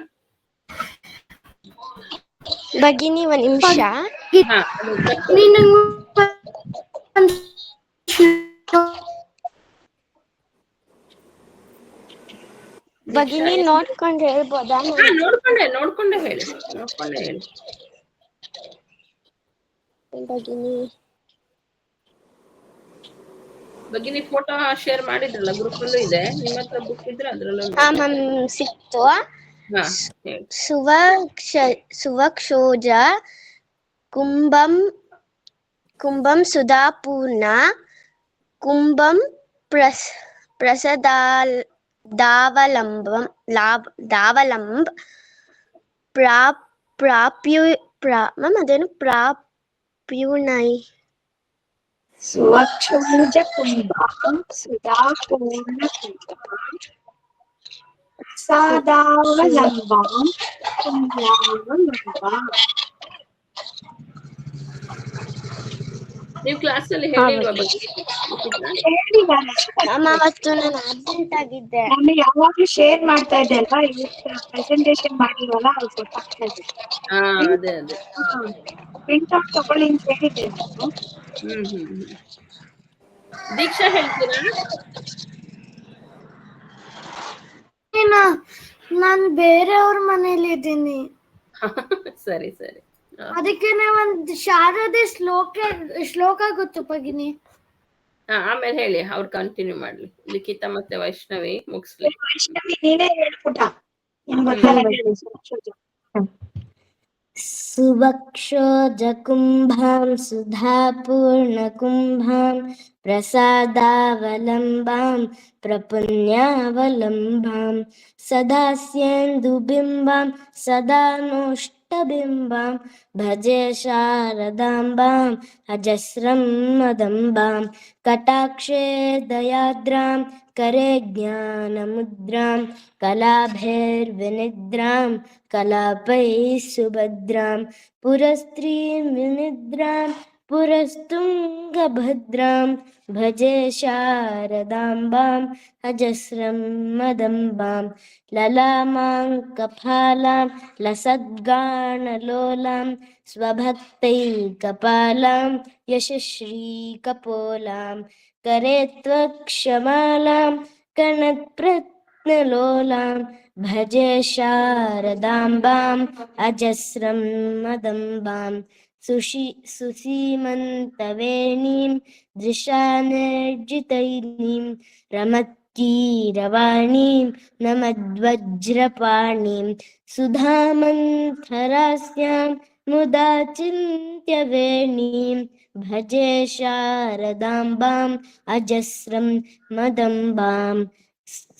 ಭಗಿನಿ ಒಂದ್ ನಿಮಿಷ. ಭಗಿನಿ ನೋಡ್ಕೊಂಡು ಹೇಳ್ಬೋದಾ? ನೋಡ್ಕೊಂಡೆ ಹೇಳಿ. ಭಗಿನಿ ಫೋಟೋ ಶೇರ್ ಮಾಡಿದ್ರಲ್ಲ ಗ್ರೂಪ್ ಅಲ್ಲೂ ಇದೆ. ನಿಮ್ಮ ಹತ್ರ ಬುಕ್ ಇದ್ರೆ ಅದ್ರಲ್ಲೂ ಸಿಕ್ತು. ಸುವಕ್ಷೋಜ ಕುಂಭಂ ಸುಧಾಪೂರ್ಣ ಕುಂಭಂ ದಾವಲಂಬ್ ಪ್ರಾಪ್ಯುನೈ. ಸುವಕ್ಷೋಜ ಕುಂಭಂ ಸುಧಾಪೂರ್ಣ ಕುಂಭಂ ಸದಾವಲಂಬಂ ಕುಂಭಾವಲಂಬಂ. ನೀವು ಕ್ಲಾಸ್ ಅಲ್ಲಿ ಹೇಳಿಲ್ವಾ ಭಗಿನಿ? ಅವತ್ತು ನಾನು ಅಬ್ಸೆಂಟ್ ಆಗಿದ್ದೆ. ನಾನು ಯಾವಾಗ್ಲೂ ಶೇರ್ ಮಾಡ್ತಾ ಇದ್ದೆ ಅಲ್ವಾ, ಪ್ರೆಸೆಂಟೇಶನ್ ಮಾಡಿಲ್ವಲ್ಲ, ಅವ್ರು ಗೊತ್ತಾಗ್ತಾ ಇದೆ. ಅದೇ ಪ್ರಿಂಟ್ ಔಟ್ ತಗೊಳ್ಳಿ ಅಂತ ಹೇಳಿದ್ದೆ ನಾನು. ದೀಕ್ಷಾ ಹೇಳ್ತೀರಾ? ನಾನು ಬೇರೆಯವ್ರ ಮನೇಲಿ ಇದ್ದೀನಿ. ಸರಿ. ಅದಕ್ಕೆ ಒಂದು ಶಾರದೆ ಶ್ಲೋಕ ಗೊತ್ತು ಭಗಿನಿ. ಆಮೇಲೆ ಹೇಳಿ, ಅವ್ರು ಕಂಟಿನ್ಯೂ ಮಾಡ್ಲಿ. ಲಿಖಿತಾ ಮತ್ತೆ ವೈಷ್ಣವಿ ಮುಗಿಸ್ಲಿ. ವೈಷ್ಣವಿ ನೀನೇ ಹೇಳ್ಬಿಟ್ಟ. ಸುವಕ್ಷೋಜ ಕುಂಭಾಂ ಸುಧಾಪೂರ್ಣಕುಂಭಾಂ ಪ್ರಸಾದಾವಲಂಬಾಂ ಪ್ರಪುಣ್ಯಾವಲಂಬಾಂ ಸದಾಸ್ಯೇಂದುಬಿಂಬಾಂ ಸದಾ ನೋಷ್ಟಬಿಂಬಾಂ ಭಜೆ ಶಾರದಾಂಬಾಂ ಅಜಸ್ರಂ ಮದಂಬಾಂ ಕಟಾಕ್ಷೇ ದಯಾದ್ರಾಂ करे ज्ञानमुद्रां कलाभैर्विनिद्रां कलापैः सुभद्रां पुरस्त्रीं विनिद्रां पुरस्तुङ्गभद्रां भजे शारदाम्बाम् अजस्रं मदम्बां ललामां कपालां लसद्गानलोलां स्वभक्तैकपालां यशश्रीकपोलां करे त्वक्षमालां कनत्प्रत्नलोलां भजे शारदाम्बाम् अजस्रं मदम्बां सुसीमन्तवेणीं दृशानिर्जितैनीं रमत्य गीरवाणीं नमद्वज्रपाणिं सुधामन्थरास्यां मुदा चिन्त्यवेणीं भजे शारदाम्बाम् अजस्रं मदम्बाम्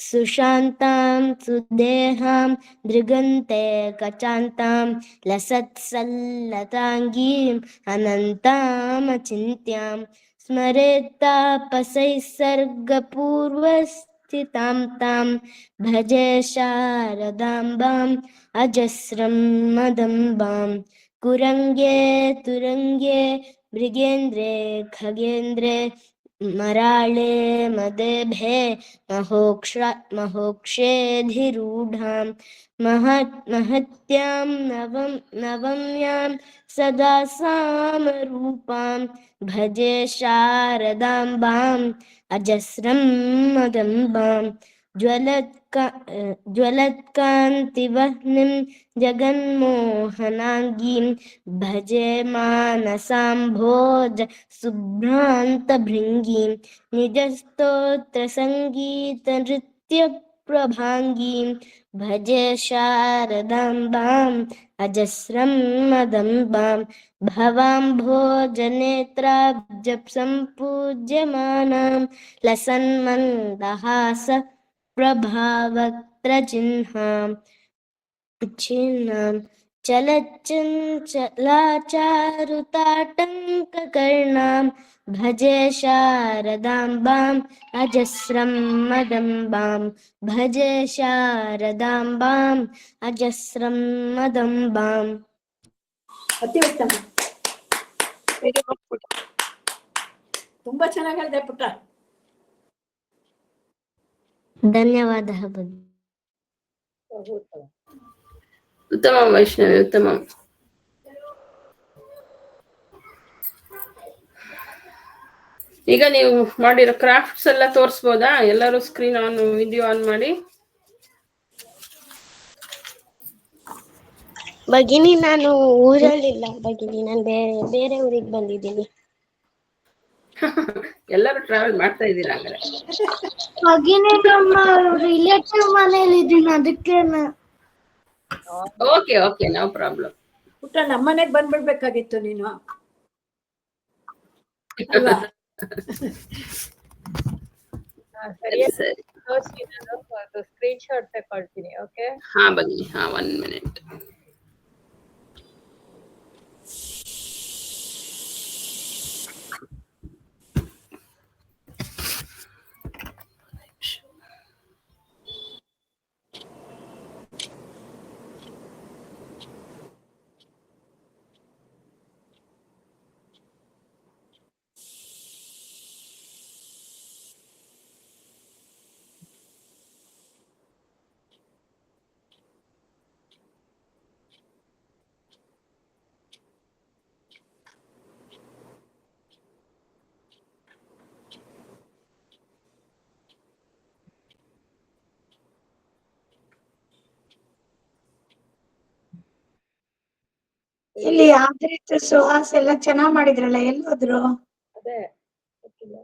सुशान्तां सुदेहां दृगन्ते कचान्तां लसत्सल्लताङ्गीम् अनन्तामचिन्त्यां स्मरेत्तापसैः सर्गपूर्वस्थितां तां भजे शारदाम्बाम् अजस्रं मदम्बाम् कुरङ्गे तुरङ्गे मृगेन्द्रे खगेन्द्रे मराळे मदेभे महोक्षेऽधिरूढां महत्यां नवम्यां सदा सामरूपां भजे शारदाम्बाम् अजस्रं मदम्बाम् ज्वलत्कान्तिवह्निं जगन्मोहनाङ्गीं भजे मानसाम्भोज शुभ्रान्तभृङ्गीं निजस्तोत्रसङ्गीतनृत्यप्रभाङ्गीं भजे शारदाम्बाम् अजस्रं मदम्बाम् भवाम्भोजनेत्राब्जसम्पूज्यमानां लसन्मन्दहास प्रभावक्त्रचिह्नां चलच्चञ्चलाचारुताटङ्ककर्णां भजे शारदाम्बाम् अजस्रं मदम्बाम् भजे शारदाम्बाम् अजस्रं मदम्बाम्. ಅತಿ ಉತ್ತಮ. ವೆರಿ ಗುಡ್ ಪುಟ. ತುಂಬಾ ಚೆನ್ನಾಗಿ ಹೇಳಿದೆ ಪುಟ್ಟ. ಧನ್ಯವಾದः ಭಗಿನಿ. ಉತ್ತಮ ವೈಷ್ಣವಿ, ಉತ್ತಮ. ಈಗ ನೀವು ಮಾಡಿರೋ ಕ್ರಾಫ್ಟ್ಸ್ ಎಲ್ಲ ತೋರಿಸ್ಬೋದಾ? ಎಲ್ಲರೂ ಸ್ಕ್ರೀನ್ ಆನ್, ವಿಡಿಯೋ ಆನ್ ಮಾಡಿ. ಭಗಿನಿ ನಾನು ಊರಲ್ಲಿಲ್ಲ ಭಗಿನಿ, ನಾನು ಬೇರೆ ಊರಿಗೆ ಬಂದಿದ್ದೀನಿ. ಎಲ್ಲರೂ ಟ್ರಾವೆಲ್ ಮಾಡ್ತಾ ಇದ್ದೀರಾ ಅಂದ್ರೆ? ಭಗಿನಿ ನಮ್ಮ ರಿಲೇಟಿವ್ ಮನೇಲಿ ಇದ್ದೀನಿ, ಅದಕ್ಕೆ ಓಕೆ ಓಕೆ, ನೋ ಪ್ರಾಬ್ಲಮ್. ಪುಟ್ಟ ನಮ್ಮನೆಗ್ ಬಂದ್ಬಿಡ್ಬೇಕಾಗಿತ್ತು ನೀನು ಅಲ್ವಾ? ಸರಿ ಸರಿ, ತೋರಿಸಿ, ನಾನು ಅದು ಸ್ಕ್ರೀನ್ ಶಾಟ್ ತಗೊಳ್ತೀನಿ. ಓಕೆ, ಹಾ ಬನ್ನಿ. ಹಾ, 1 minute. ಇಲ್ಲಿ ಆದ್ರಿತ್ ಸುಹಾಸ್ ಎಲ್ಲ ಚೆನ್ನಾಗ್ ಮಾಡಿದ್ರಲ್ಲ, ಎಲ್ಲೋದ್ರು? ಅದೇ ಗೊತ್ತಿಲ್ಲ.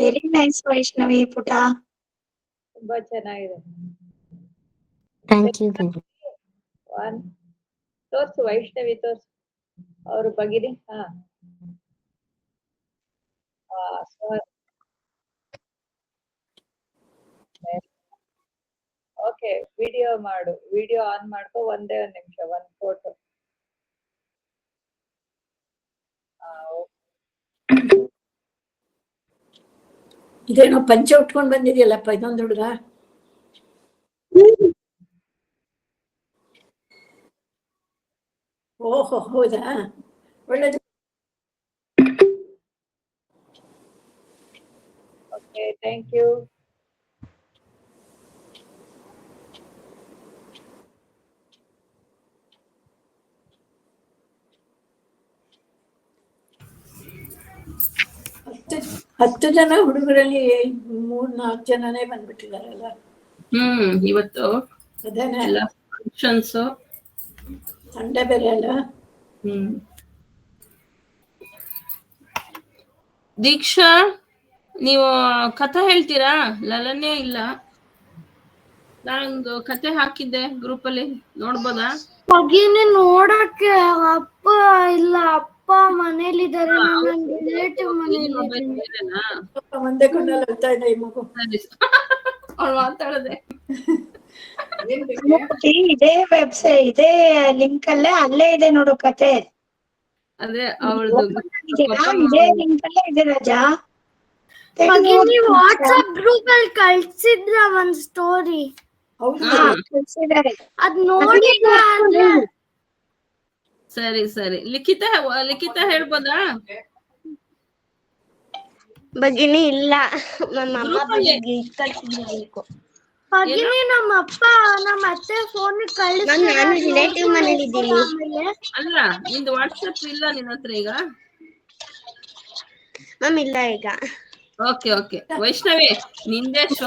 ವೆರಿ ನೈಸ್ ವೈಷ್ಣವಿ ಪುಟ. ತುಂಬಾ ಚೆನ್ನಾಗಿದೆ. ಥ್ಯಾಂಕ್ ಯು ಭಗಿನಿ. ತೋರ್ಸು ವೈಷ್ಣವಿ, ತೋರ್ಸು ಅವರು ಬಗಿರಿ. ಹಾ, ಓಕೆ, ವಿಡಿಯೋ ಮಾಡು. ವಿಡಿಯೋ ಆನ್ ಮಾಡ್ಕೊ, ಒಂದೇ ಒಂದ್ ನಿಮಿಷ, ಒಂದ್ ಫೋಟೋ. ಇದೇನೋ ಪಂಚೆ ಉಟ್ಕೊಂಡ್ ಬಂದಿದ್ಯಲ್ಲಪ್ಪ ಇದೊಂದು ಹುಡುಗ. ಓಹೋ, ಹೌದಾ? ಒಳ್ಳೇದು. Okay, thank you. ಹತ್ತು ಜನ ಹುಡುಗರಲ್ಲಿ 3-4 ಜನನೇ ಬಂದ್ಬಿಟ್ಟಿದಾರಲ್ಲ. ಇವತ್ತು ಅದೇನೆ, ಎಲ್ಲ ಫಂಕ್ಷನ್ಸ್, ಸಂಡೆ ಬೇರೆ ಅಲ್ಲ. ದೀಕ್ಷಾ ನೀವು ಕಥೆ ಹೇಳ್ತೀರಾ? ಲಲನೆ ಇಲ್ಲ. ನಾನೊಂದು ಕತೆ ಹಾಕಿದ್ದೆ ಗ್ರೂಪ್ ಅಲ್ಲಿ, ನೋಡ್ಬೋದಾ? ಭಗಿನಿ ನೋಡಕ್ಕೆ ಅಪ್ಪ ಇಲ್ಲ, ಅಪ್ಪ ಮನೇಲಿದ್ದಾರೆ, ನಾನು ನನ್ನ ರಿಲೇಟಿವ್ ಮನೇಲಿದ್ದೀನಿ. ಒಂದೇ ಕಣ್ಣಲ್ಲಿ ಅಳ್ತಾ ಇದೆ ಈ ಮಗು. ಅವ್ಳು ಮಾತಾಡದೆ. ಇದೇ ವೆಬ್ಸೈಟ್, ಇದೇ ಲಿಂಕ್ ಅಲ್ಲೇ ಇದೆ ನೋಡು ಕತೆ. ಅದೇ ಅವಳದು ಇದೇ ಲಿಂಕ್ ಅಲ್ಲೇ ಇದೆ ರಾಜಾ. ಭಗಿನಿ ವಾಟ್ಸ್ಆಪ್ ಗ್ರೂಪ್ ಅಲ್ಲಿ ಕಳ್ಸಿದ್ರ ಒಂದ್ ಸ್ಟೋರಿ, ಕಳ್ಸಿದ್ದಾರೆ. ಅದ್ ನೋಡಿಲ್ಲ ಅಂದ್ರೆ ಸರಿ ಸರಿ. ಲಿಖಿತ ಹೇಳ್ಬೋದಾ? ಭಗಿನಿ ಇಲ್ಲ, ನಮ್ಮ ಅಮ್ಮ ಬಂದು ಕಳ್ಸಿದ್ರು. ಭಗಿನಿ ನಮ್ಮ ಅಪ್ಪ ನಮ್ಮ ಅತ್ತೆ ಫೋನ್ ಮ್ಯಾಮ್ ನಾನು ರಿಲೇಟಿವ್ ಮನೇಲಿ ಇದ್ದೀನಿ. ಅಲ್ಲ, ನಿಂದು ವಾಟ್ಸ್ಆಪ್ ಇಲ್ಲ ನಿನ್ನ ಹತ್ರ ಈಗ? ಮ್ಯಾಮ್ ಇಲ್ಲ ಈಗ. Okay okay. ವೈಷ್ಣವಿ ನಿಂದೇ ಶೋ.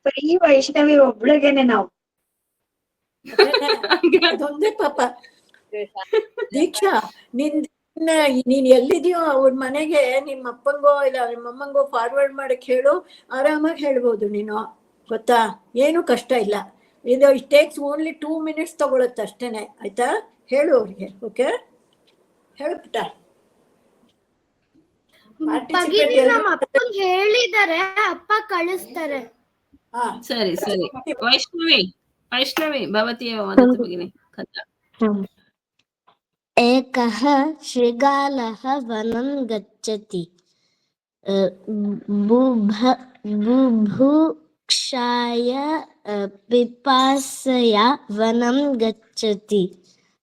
ಬರೀ ವೈಷ್ಣವಿ ಒಬ್ಳಿಗೆನೆ ನಾವು. ಅದೊಂದೇ ಪಾಪ. ದೀಕ್ಷಾ, ನೀನ್ ಎಲ್ಲಿದ್ಯೋ ಅವ್ರ ಮನೆಗೆ ನಿಮ್ಮ ಅಪ್ಪಂಗೋ ಇಲ್ಲ ನಿಮ್ಮ ಅಮ್ಮಂಗೋ ಫಾರ್ವರ್ಡ್ ಮಾಡಕ್ ಹೇಳು, ಆರಾಮಾಗಿ ಹೇಳ್ಬೋದು ನೀನು, ಗೊತ್ತಾ? ಏನು ಕಷ್ಟ ಇಲ್ಲ. ಇದು ಇಟ್ ಟೇಕ್ಸ್ ಓನ್ಲಿ 2 minutes ತಗೊಳುತ್ತೆ ಅಷ್ಟೇನೆ, ಆಯ್ತಾ? ಹೇಳು ಅವ್ರಿಗೆ. ಓಕೆ, ಹೇಳು ಪುಟ್ಟ. ಭಗಿನಿ ನಮ್ಮ ಅಪ್ಪಂಗ್ ಹೇಳಿದಾರೆ, ಅಪ್ಪ ಕಳಿಸ್ತಾರೆ. ಸರಿ ಸರಿ. ವೈಷ್ಣವಿ ಭವತಿಯ ವದತು ಭಗಿನಿ ಕಥಾ. एकः शृगालः वनं गच्छति, बुभुक्षाय पिपासया वनं गच्छति,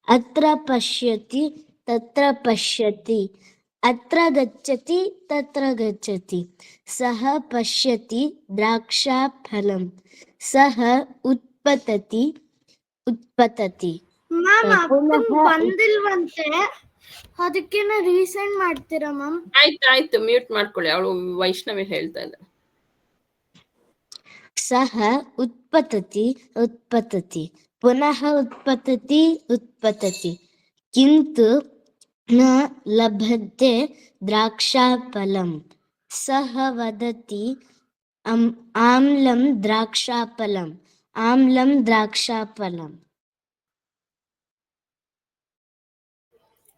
अत्र पश्यति तत्र पश्यति, अत्र गच्छति तत्र गच्छति, सः पश्यति द्राक्षाफलं, सः उत्पतति. ಮ್ಯಾಮ್ ಅಪ್ಪಂಗ್ ಬಂದಿಲ್ವಂತೆ, ಅದಕ್ಕೇನ ರೀಸೆಂಡ್ ಮಾಡ್ತೀರಾ ಮ್ಯಾಮ್? ಆಯ್ತು ಮ್ಯೂಟ್ ಮಾಡ್ಕೊಳ್ಳಿ. ಅವಳು ವೈಷ್ಣವಿ ಹೇಳ್ತಾ ಇದ್ದ. सः उत्पतति पुनः उत्पतति किन्तु न लभते द्राक्षाफलं, सः वदति आम्लं द्राक्षाफलम्.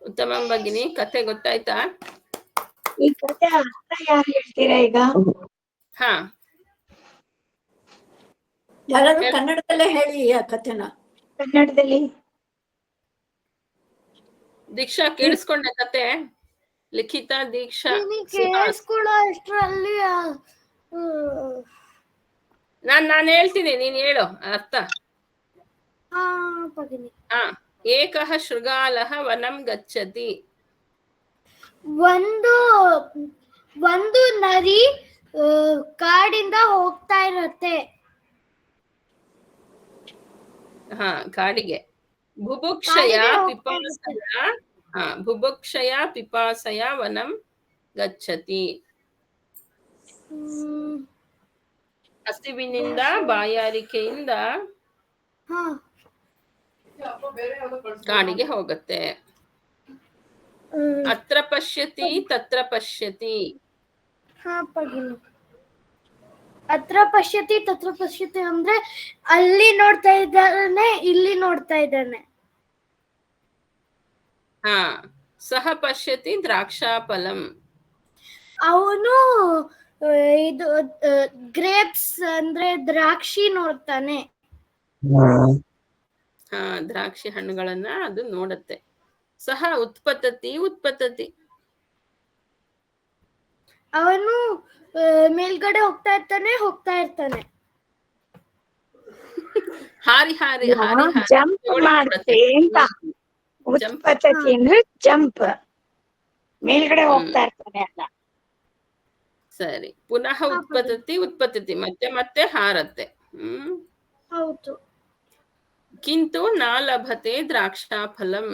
ಉತ್ತಮ ಭಗಿನಿ, ಕತೆ ಗೊತ್ತಾಯ್ತಾ? ಈ ಕತೆ ಅರ್ಥ ಯಾರು ಹೇಳ್ತೀರಾ ಈಗ? ಹಾ, ಯಾರಾದ್ರೂ ಕನ್ನಡದಲ್ಲೇ ಹೇಳಿ ಆ ಕಥೆನ. ಕನ್ನಡದಲ್ಲಿ ದೀಕ್ಷಾ ಕೇಳಿಸ್ಕೊಂಡೆ ಕತೆ? ಲಿಖಿತ, ದೀಕ್ಷಾ, ಕೇಳಿಸ್ಕೊಳ್ಳೋ ಅಷ್ಟ್ರಲ್ಲಿ ನಾನು ಹೇಳ್ತೀನಿ, ನೀನ್ ಹೇಳು ಅರ್ಥ. ಭಗಿನಿ, ಏಕಃ ಶೃಗಾಲಃ ವನಂ ಗಚ್ಚತಿ. ಒಂದು ನರಿ ಕಾಡಿಂದ ಹೋಗ್ತಾ ಇರತ್ತೆ. ಕಾಡಿಗೆ. ಬುಭುಕ್ಷಯ ಪಿಪಾಸಯ ವನಂ ಗಚ್ಚತಿ. ಹಸಿವಿನಿಂದ ಬಾಯಾರಿಕೆಯಿಂದ ಕಾಡಿಗೆ ಹೋಗುತ್ತೆ. ಅತ್ರ ಪಶ್ಯತಿ ತತ್ರ ಪಶ್ಯತಿ. ಅತ್ರ ಪಶ್ಯತಿ ತತ್ರ ಪಶ್ಯತಿ ಅಂದ್ರೆ ಅಲ್ಲಿ ನೋಡ್ತಾ ಇದ್ದಾನೆ, ಇಲ್ಲಿ ನೋಡ್ತಾ ಇದ್ದಾನೆ. ಸಹ ಪಶ್ಯತಿ ದ್ರಾಕ್ಷಾಫಲಂ. ಅವನು ಇದು ಗ್ರೇಪ್ಸ್ ಅಂದ್ರೆ ದ್ರಾಕ್ಷಿ ನೋಡ್ತಾನೆ. ದ್ರಾಕ್ಷಿ ಹಣ್ಣುಗಳನ್ನ ಅದು ನೋಡುತ್ತೆ. ಸಹ ಉತ್ಪತತಿ. ಅವನು ಮೇಲ್ಗಡೆ ಹೋಗ್ತಾ ಇರ್ತಾನೆ. ಹಾರಿ ಜಂಪ್ ಮಾಡುತ್ತೆ ಅಂತ. ಉತ್ಪತತಿ ಅಂದ್ರೆ ಜಂಪ್, ಮೇಲ್ಗಡೆ ಹೋಗ್ತಾ ಇರ್ತಾನೆ ಅಲ್ಲ. ಸರಿ. ಪುನಃ ಉತ್ಪತತಿ ಮತ್ತೆ ಹಾರತ್ತೆ. ಹೌದು. ಕಿಂತು ನ ಲಭತೆ ದ್ರಾಕ್ಷಾಫಲಂ.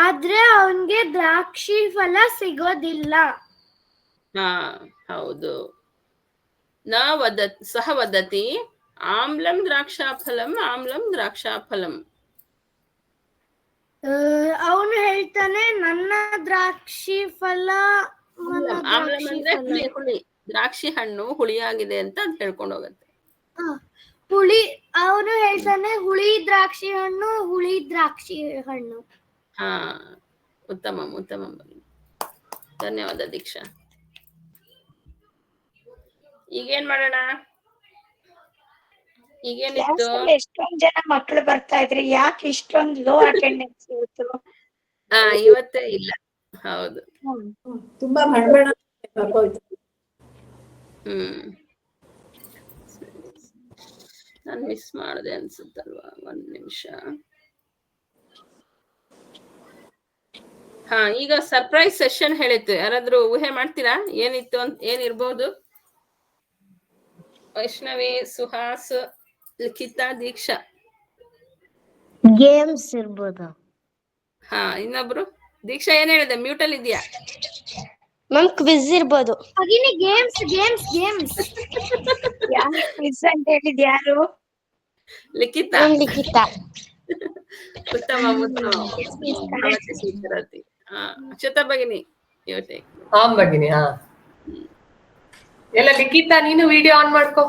ಆದ್ರೆ ಅವನ್ಗೆ ದ್ರಾಕ್ಷಿ ಫಲ ಸಿಗೋದಿಲ್ಲ. ಹೌದು. ಸಹ ವದತಿ ಆಮ್ಲಂ ದ್ರಾಕ್ಷಾಫಲಂ. ಅವನು ಹೇಳ್ತಾನೆ ನನ್ನ ದ್ರಾಕ್ಷಿ ಫಲ ಆಮ್ಲಂ ಅಂದ್ರೆ ಹುಳಿ. ದ್ರಾಕ್ಷಿ ಹಣ್ಣು ಹುಳಿಯಾಗಿದೆ ಅಂತ ಅದ್ ಹೇಳ್ಕೊಂಡು ಹೋಗುತ್ತೆ. ಹುಳಿ. ಅವನು ಹೇಳ್ತಾನೆ ಹುಳಿ ದ್ರಾಕ್ಷಿ ಹಣ್ಣು. ಹಾ, ಉತ್ತಮ. ಧನ್ಯವಾದ ದೀಕ್ಷಾ. ಈಗೇನ್ ಮಾಡೋಣ? ಈಗೇನಿತ್ತು? ಎಷ್ಟೊಂದ್ ಜನ ಮಕ್ಳು ಬರ್ತಾ ಇದ್ರಿ, ಯಾಕೆ ಇಷ್ಟೊಂದು ಲೋ ಅಟೆಂಡೆನ್ಸ್ ಇವತ್ತು? ಇವತ್ತೇ ಇಲ್ಲ. ಹೌದು. ತುಂಬಾ ಮಣ್ಮಣ ಬರ್ಬೋಯ್ತು. ನಾನ್ ಮಿಸ್ ಮಾಡಿದೆ ಅನ್ಸುತ್ತಲ್ವಾ? ಒಂದ್ ನಿಮಿಷ. ಹಾ, ಈಗ ಸರ್ಪ್ರೈಸ್ ಸೆಷನ್ ಹೇಳಿತ್ತು. ಯಾರಾದ್ರೂ ಊಹೆ ಮಾಡ್ತೀರಾ ಏನಿತ್ತು ಅಂತ? ಏನಿರ್ಬೋದು? ವೈಷ್ಣವಿ, ಸುಹಾಸ್, ಲಿಖಿತಾ, ದೀಕ್ಷಾ. ಗೇಮ್ಸ್ ಇರ್ಬೋದು. ಹಾ, ಇನ್ನೊಬ್ರು? ದೀಕ್ಷಾ ಏನ್ ಹೇಳಿದೆ? ಮ್ಯೂಟ್ ಅಲ್ಲಿ ಇದೆಯಾ? ಮ್ಯಾಮ್ ಕ್ವಿಜ್ ಇರ್ಬೋದು. ಗೇಮ್ಸ್ ಯಾರು ಕ್ವಿಜ್ ಅಂತ ಹೇಳಿದ್? ಯಾರು? ಲಿಖಿತಾ. ಲಿಖಿತಾ. ಉತ್ತಮ. ಅಕ್ಷತಾ ಭಗಿನಿ ಇವತ್ತೆ. ಭಗಿನಿ. ಹಾ, ಎಲ್ಲ ಲಿಖಿತಾ ನೀನು ವಿಡಿಯೋ ಆನ್ ಮಾಡ್ಕೋ.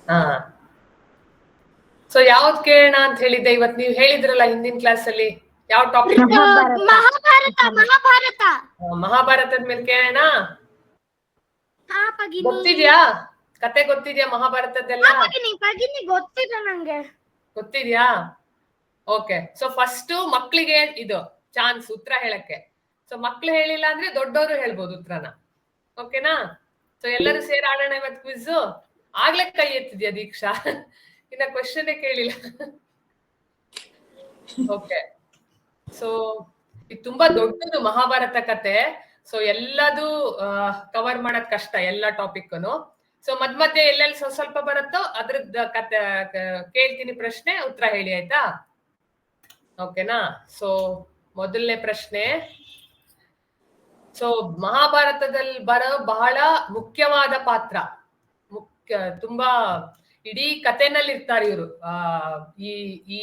ಹಾ, ಸೊ ಯಾವ್ದು ಕೇಳೋಣ ಅಂತ ಹೇಳಿದ್ದೆ ಇವತ್ತು? ನೀವು ಹೇಳಿದ್ರಲ್ಲ ಹಿಂದಿನ ಕ್ಲಾಸ್ ಅಲ್ಲಿ ಯಾವ ಟಾಪಿಕ್? ಮಹಾಭಾರತದ ಮೇಲೆ ಕೇಳೋಣ. ಗೊತ್ತಿದ್ಯಾ ಕತೆ? ಗೊತ್ತಿದ್ಯಾ ಮಹಾಭಾರತದ್ದೆಲ್ಲ? ಗೊತ್ತಿಲ್ಲ ನಂಗೆ. ಗೊತ್ತಿದ್ಯಾ? ಓಕೆ. ಸೊ ಫಸ್ಟ್ ಮಕ್ಳಿಗೆ ಇದು ಚಾನ್ಸ್ ಉತ್ತರ ಹೇಳಕ್ಕೆ. ಸೊ ಮಕ್ಳು ಹೇಳಿಲ್ಲ ಅಂದ್ರೆ ದೊಡ್ಡವರು ಹೇಳ್ಬೋದು ಉತ್ತರನ. ಓಕೆನಾ? ಸೊ ಎಲ್ಲರೂ ಸೇರಿ ಆಡೋಣ ಇವತ್ತು ಕ್ವಿಜ್. ಆಗ್ಲೇ ಕೈ ಎತ್ತಿದ್ಯಾ ದೀಕ್ಷಾ? ಇನ್ನ ಕ್ವೆಶ್ಚನ್ ಕೇಳಿಲ್ಲ. ಓಕೆ. ಸೊ ಇದು ತುಂಬಾ ದೊಡ್ಡದು ಮಹಾಭಾರತ ಕತೆ. ಸೊ ಎಲ್ಲದೂ ಕವರ್ ಮಾಡಕ್ ಕಷ್ಟ, ಎಲ್ಲ ಟಾಪಿಕ್ನು. ಸೊ ಮಧ್ಯ ಎಲ್ಲೆಲ್ಲಿ ಸ್ವಲ್ಪ ಬರುತ್ತೋ ಅದ್ರದ್ದು ಕತೆ ಕೇಳ್ತೀನಿ, ಪ್ರಶ್ನೆ ಉತ್ತರ ಹೇಳಿ, ಆಯ್ತಾ? ಓಕೆನಾ? ಸೊ ಮೊದಲನೇ ಪ್ರಶ್ನೆ. ಸೊ ಮಹಾಭಾರತದಲ್ಲಿ ಬರೋ ಬಹಳ ಮುಖ್ಯವಾದ ಪಾತ್ರ, ತುಂಬಾ ಇಡೀ ಕಥೆನಲ್ಲಿ ಇರ್ತಾರೆ ಇವರು, ಈ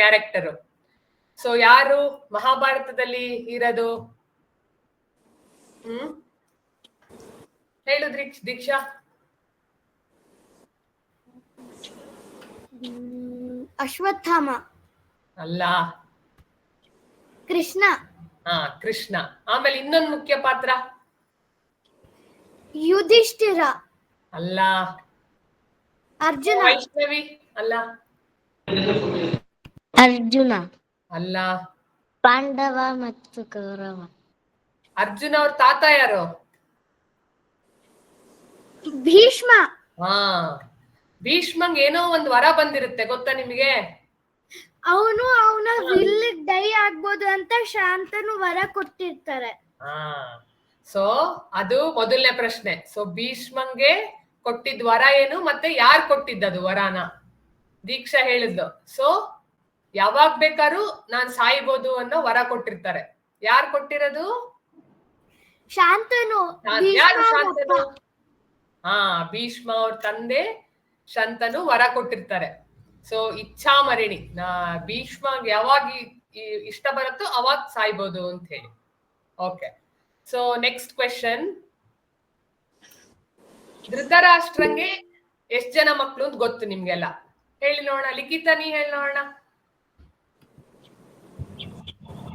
ಕ್ಯಾರೆಕ್ಟರ್. ಸೊ ಯಾರು ಮಹಾಭಾರತದಲ್ಲಿ ಇರೋದು? ಹೇಳಿದ್ರಿ ದೀಕ್ಷಾ? ಅಶ್ವತ್ಥಾಮ. ಅಲ್ಲ. ಕೃಷ್ಣ. ಹಾ, ಕೃಷ್ಣ. ಆಮೇಲೆ ಇನ್ನೊಂದು ಮುಖ್ಯ ಪಾತ್ರ? ಯುಧಿಷ್ಠಿರ. ಅಲ್ಲ. ಅರ್ಜುನ. ವೈಷ್ಣವಿ? ಅಲ್ಲ. ಅರ್ಜುನ. ಅಲ್ಲ. ಪಾಂಡವ ಮತ್ತು ಕೌರವ. ಅರ್ಜುನ ಅವ್ರ ತಾತ ಯಾರು? ಭೀಷ್ಮ. ಹಾ, ಭೀಷ್ಮಂಗ್ ಏನೋ ಒಂದು ವರ ಬಂದಿರುತ್ತೆ, ಗೊತ್ತಾ ನಿಮಗೆ? ಅವನು ಅವನ ವಿಲ್ ಡೈ ಆಗ್ಬೋದು ಅಂತ ಶಾಂತನು ವರ ಕೊಟ್ಟಿರ್ತಾರೆ. ಹಾ, ಸೊ ಅದು ಮೊದಲನೇ ಪ್ರಶ್ನೆ. ಸೊ ಭೀಷ್ಮಂಗೆ ಕೊಟ್ಟಿದ್ ವರ ಏನು, ಮತ್ತೆ ಯಾರು ಕೊಟ್ಟಿದ್ದದು ವರಾನ? ದೀಕ್ಷಾ ಹೇಳಿದ್ಲು. ಸೊ ಯಾವಾಗ ಬೇಕಾದ್ರೂ ನಾನ್ ಸಾಯ್ಬೋದು ಅನ್ನೋ ವರ ಕೊಟ್ಟಿರ್ತಾರೆ. ಯಾರು ಕೊಟ್ಟಿರೋದು? ಶಾಂತನು. ಯಾರು ಶಾಂತನು? ಹಾ, ಭೀಷ್ಮ ಅವ್ರ ತಂದೆ ಶಂತನು ವರ ಕೊಟ್ಟಿರ್ತಾರೆ. ಸೊ ಇಚ್ಛಾಮರಣಿ, ಭೀಷ್ಮ ಯಾವಾಗ ಇಷ್ಟ ಬರುತ್ತೋ ಅವಾಗ ಸಾಯ್ಬೋದು ಅಂತ ಹೇಳಿ. ಓಕೆ. So next question. ಧೃತರಾಷ್ಟ್ರಂಗೆ ಎಷ್ಟ್ ಜನ ಮಕ್ಳು ಅಂತ ಗೊತ್ತು ನಿಮ್ಗೆಲ್ಲ? ಹೇಳಿ ನೋಡೋಣ. ಲಿಖಿತಾ, ನೀ ಹೇಳಿ ನೋಡೋಣ.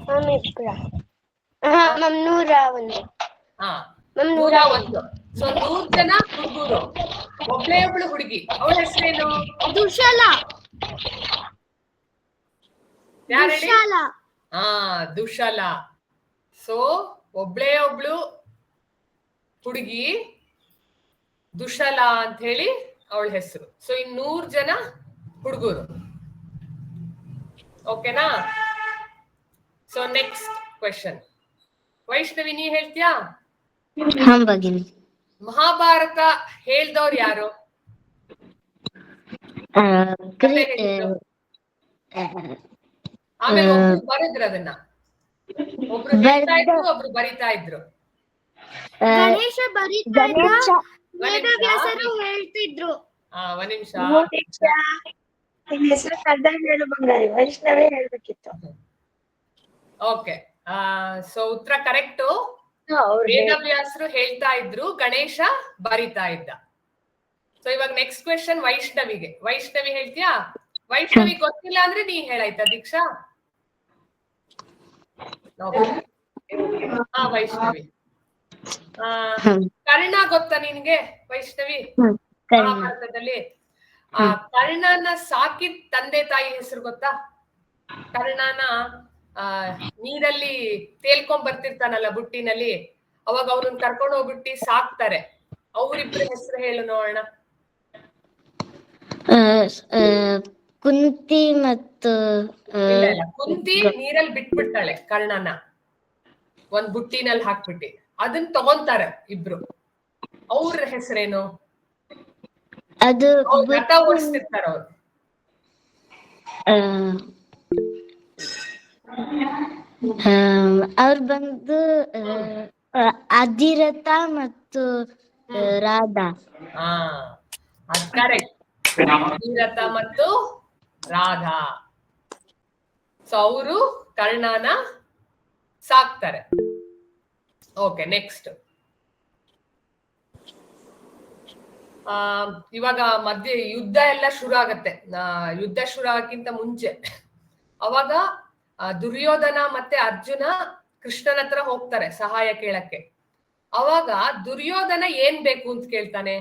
ಮ್ಯಾಮ್ 101. ಹಾ, ಮ್ಯಾಮ್ 101. ಸೊ 100 ಜನ ಹುಡುಗರು, ಒಬ್ಳೇ ಒಬ್ಳು ಹುಡುಗಿ. ಅವಳ ಹೆಸರೇನು? ದುಶಾಲಾ. ಯಾರು ಹೇಳಿ? ದುಶಾಲಾ. ಹಾ, ದುಶಾಲಾ. ಸೊ ಒಬ್ಳೇ ಒಬ್ಳು ಹುಡುಗಿ ದುಶಾಲಾ ಅಂತ ಹೇಳಿ ಅವಳ ಹೆಸರು. ಸೊ 100 ಜನ ಹುಡುಗರು. ಓಕೆನಾ? So next question. ವೈಷ್ಣವಿ, ನೀ ಹೇಳ್ತೀಯಾ? ಹಾ ಭಗಿನಿ. ಮಹಾಭಾರತ ಹೇಳ್ದವ್ರು ಯಾರು? ಆಮೇಲೆ ಒಬ್ರು ಬರೆದ್ರು ಅದನ್ನ. ಒಬ್ರು ಹೇಳ್ತಾ ಇದ್ರು, ಒಬ್ರು ಬರಿತಾ ಇದ್ರು. ಗಣೇಶ ಬರೀತಾ ಇದ್ದ, ವೇದವ್ಯಾಸರು ಹೇಳ್ತಿದ್ರು. ಒಂದ್ ನಿಮಿಷ. ನಿನ್ ಹೆಸರು ಕರೆದಾಗ ಹೇಳು ಬಂಗಾರಿ, ವೈಷ್ಣವಿ ಹೇಳ್ಬೇಕಿತ್ತು. ಓಕೆ, ಸೊ ಉತ್ತರ ಕರೆಕ್ಟು. ಅವ್ರು ವೇದವ್ಯಾಸರು ಹೇಳ್ತಾ ಇದ್ರು, ಗಣೇಶ ಬರಿತಾ ಇದ್ದ. ಸೊ ಇವಾಗ ನೆಕ್ಸ್ಟ್ ಕ್ವೆಶನ್ ವೈಷ್ಣವಿಗೆ. ವೈಷ್ಣವಿ ಹೇಳ್ತೀಯಾ? ವೈಷ್ಣವಿ ಗೊತ್ತಿಲ್ಲ ಅಂದ್ರೆ ನೀ ಹೇಳಾಯ್ತಾ ದೀಕ್ಷಾ? ಹಾ ವೈಷ್ಣವಿ, ಕರ್ಣ ಗೊತ್ತಾ ನಿನ್ಗೆ ವೈಷ್ಣವಿ? ಮಹಾಭಾರತದಲ್ಲಿ ಕರ್ಣನ ಸಾಕಿದ ತಂದೆ ತಾಯಿ ಹೆಸರು ಗೊತ್ತಾ? ಕರ್ಣನ ನೀರಲ್ಲಿ ತೇಲ್ಕೊಂಡ್ ಬರ್ತಿರ್ತಾನಲ್ಲ ಬುಟ್ಟಿನಲ್ಲಿ, ಅವಾಗ ಅವ್ರನ್ನ ಕರ್ಕೊಂಡು ಹೋಗ್ಬಿಟ್ಟು ಸಾಕ್ತಾರೆ. ಅವ್ರಿಬ್ರ ಹೆಸರು ಹೇಳು ನೋಡೋಣ. ಕುಂತಿ ಮತ್ತು ಕುಂತಿ ನೀರಲ್ಲಿ ಬಿಟ್ಬಿಡ್ತಾಳೆ ಕರ್ಣನ, ಒಂದ್ ಬುಟ್ಟಿನಲ್ಲಿ ಹಾಕ್ಬಿಟ್ಟಿ. ಅದನ್ನ ತಗೊಂತಾರೆ ಇಬ್ರು. ಅವ್ರ ಹೆಸರೇನು? ಅದು ರಥ ಓಡಿಸ್ತಿರ್ತಾರ ಅವ್ರು. ಅವ್ರು ಬಂದು ಅಧಿರಥ ಮತ್ತು ರಾಧಾ. ಅದ್ ಕರೆಕ್ಟ್. ಅಧಿರಥ ಮತ್ತು ರಾಧಾ. ಸೊ ಅವರು ಕರ್ಣನ ಸಾಕ್ತಾರೆ. Okay, next. ಇವಾಗ ಮಧ್ಯೆ ಯುದ್ಧ ಎಲ್ಲ ಶುರು ಆಗತ್ತೆ. ಯುದ್ಧ ಶುರು ಆಗಕ್ಕಿಂತ ಮುಂಚೆ ಅವಾಗ ದುರ್ಯೋಧನ ಮತ್ತೆ ಅರ್ಜುನ ಕೃಷ್ಣನ ಹತ್ರ ಹೋಗ್ತಾರೆ ಸಹಾಯ ಕೇಳಕ್ಕೆ. ಅವಾಗ ದುರ್ಯೋಧನ ಏನ್ ಬೇಕು ಅಂತ ಕೇಳ್ತಾನೆ?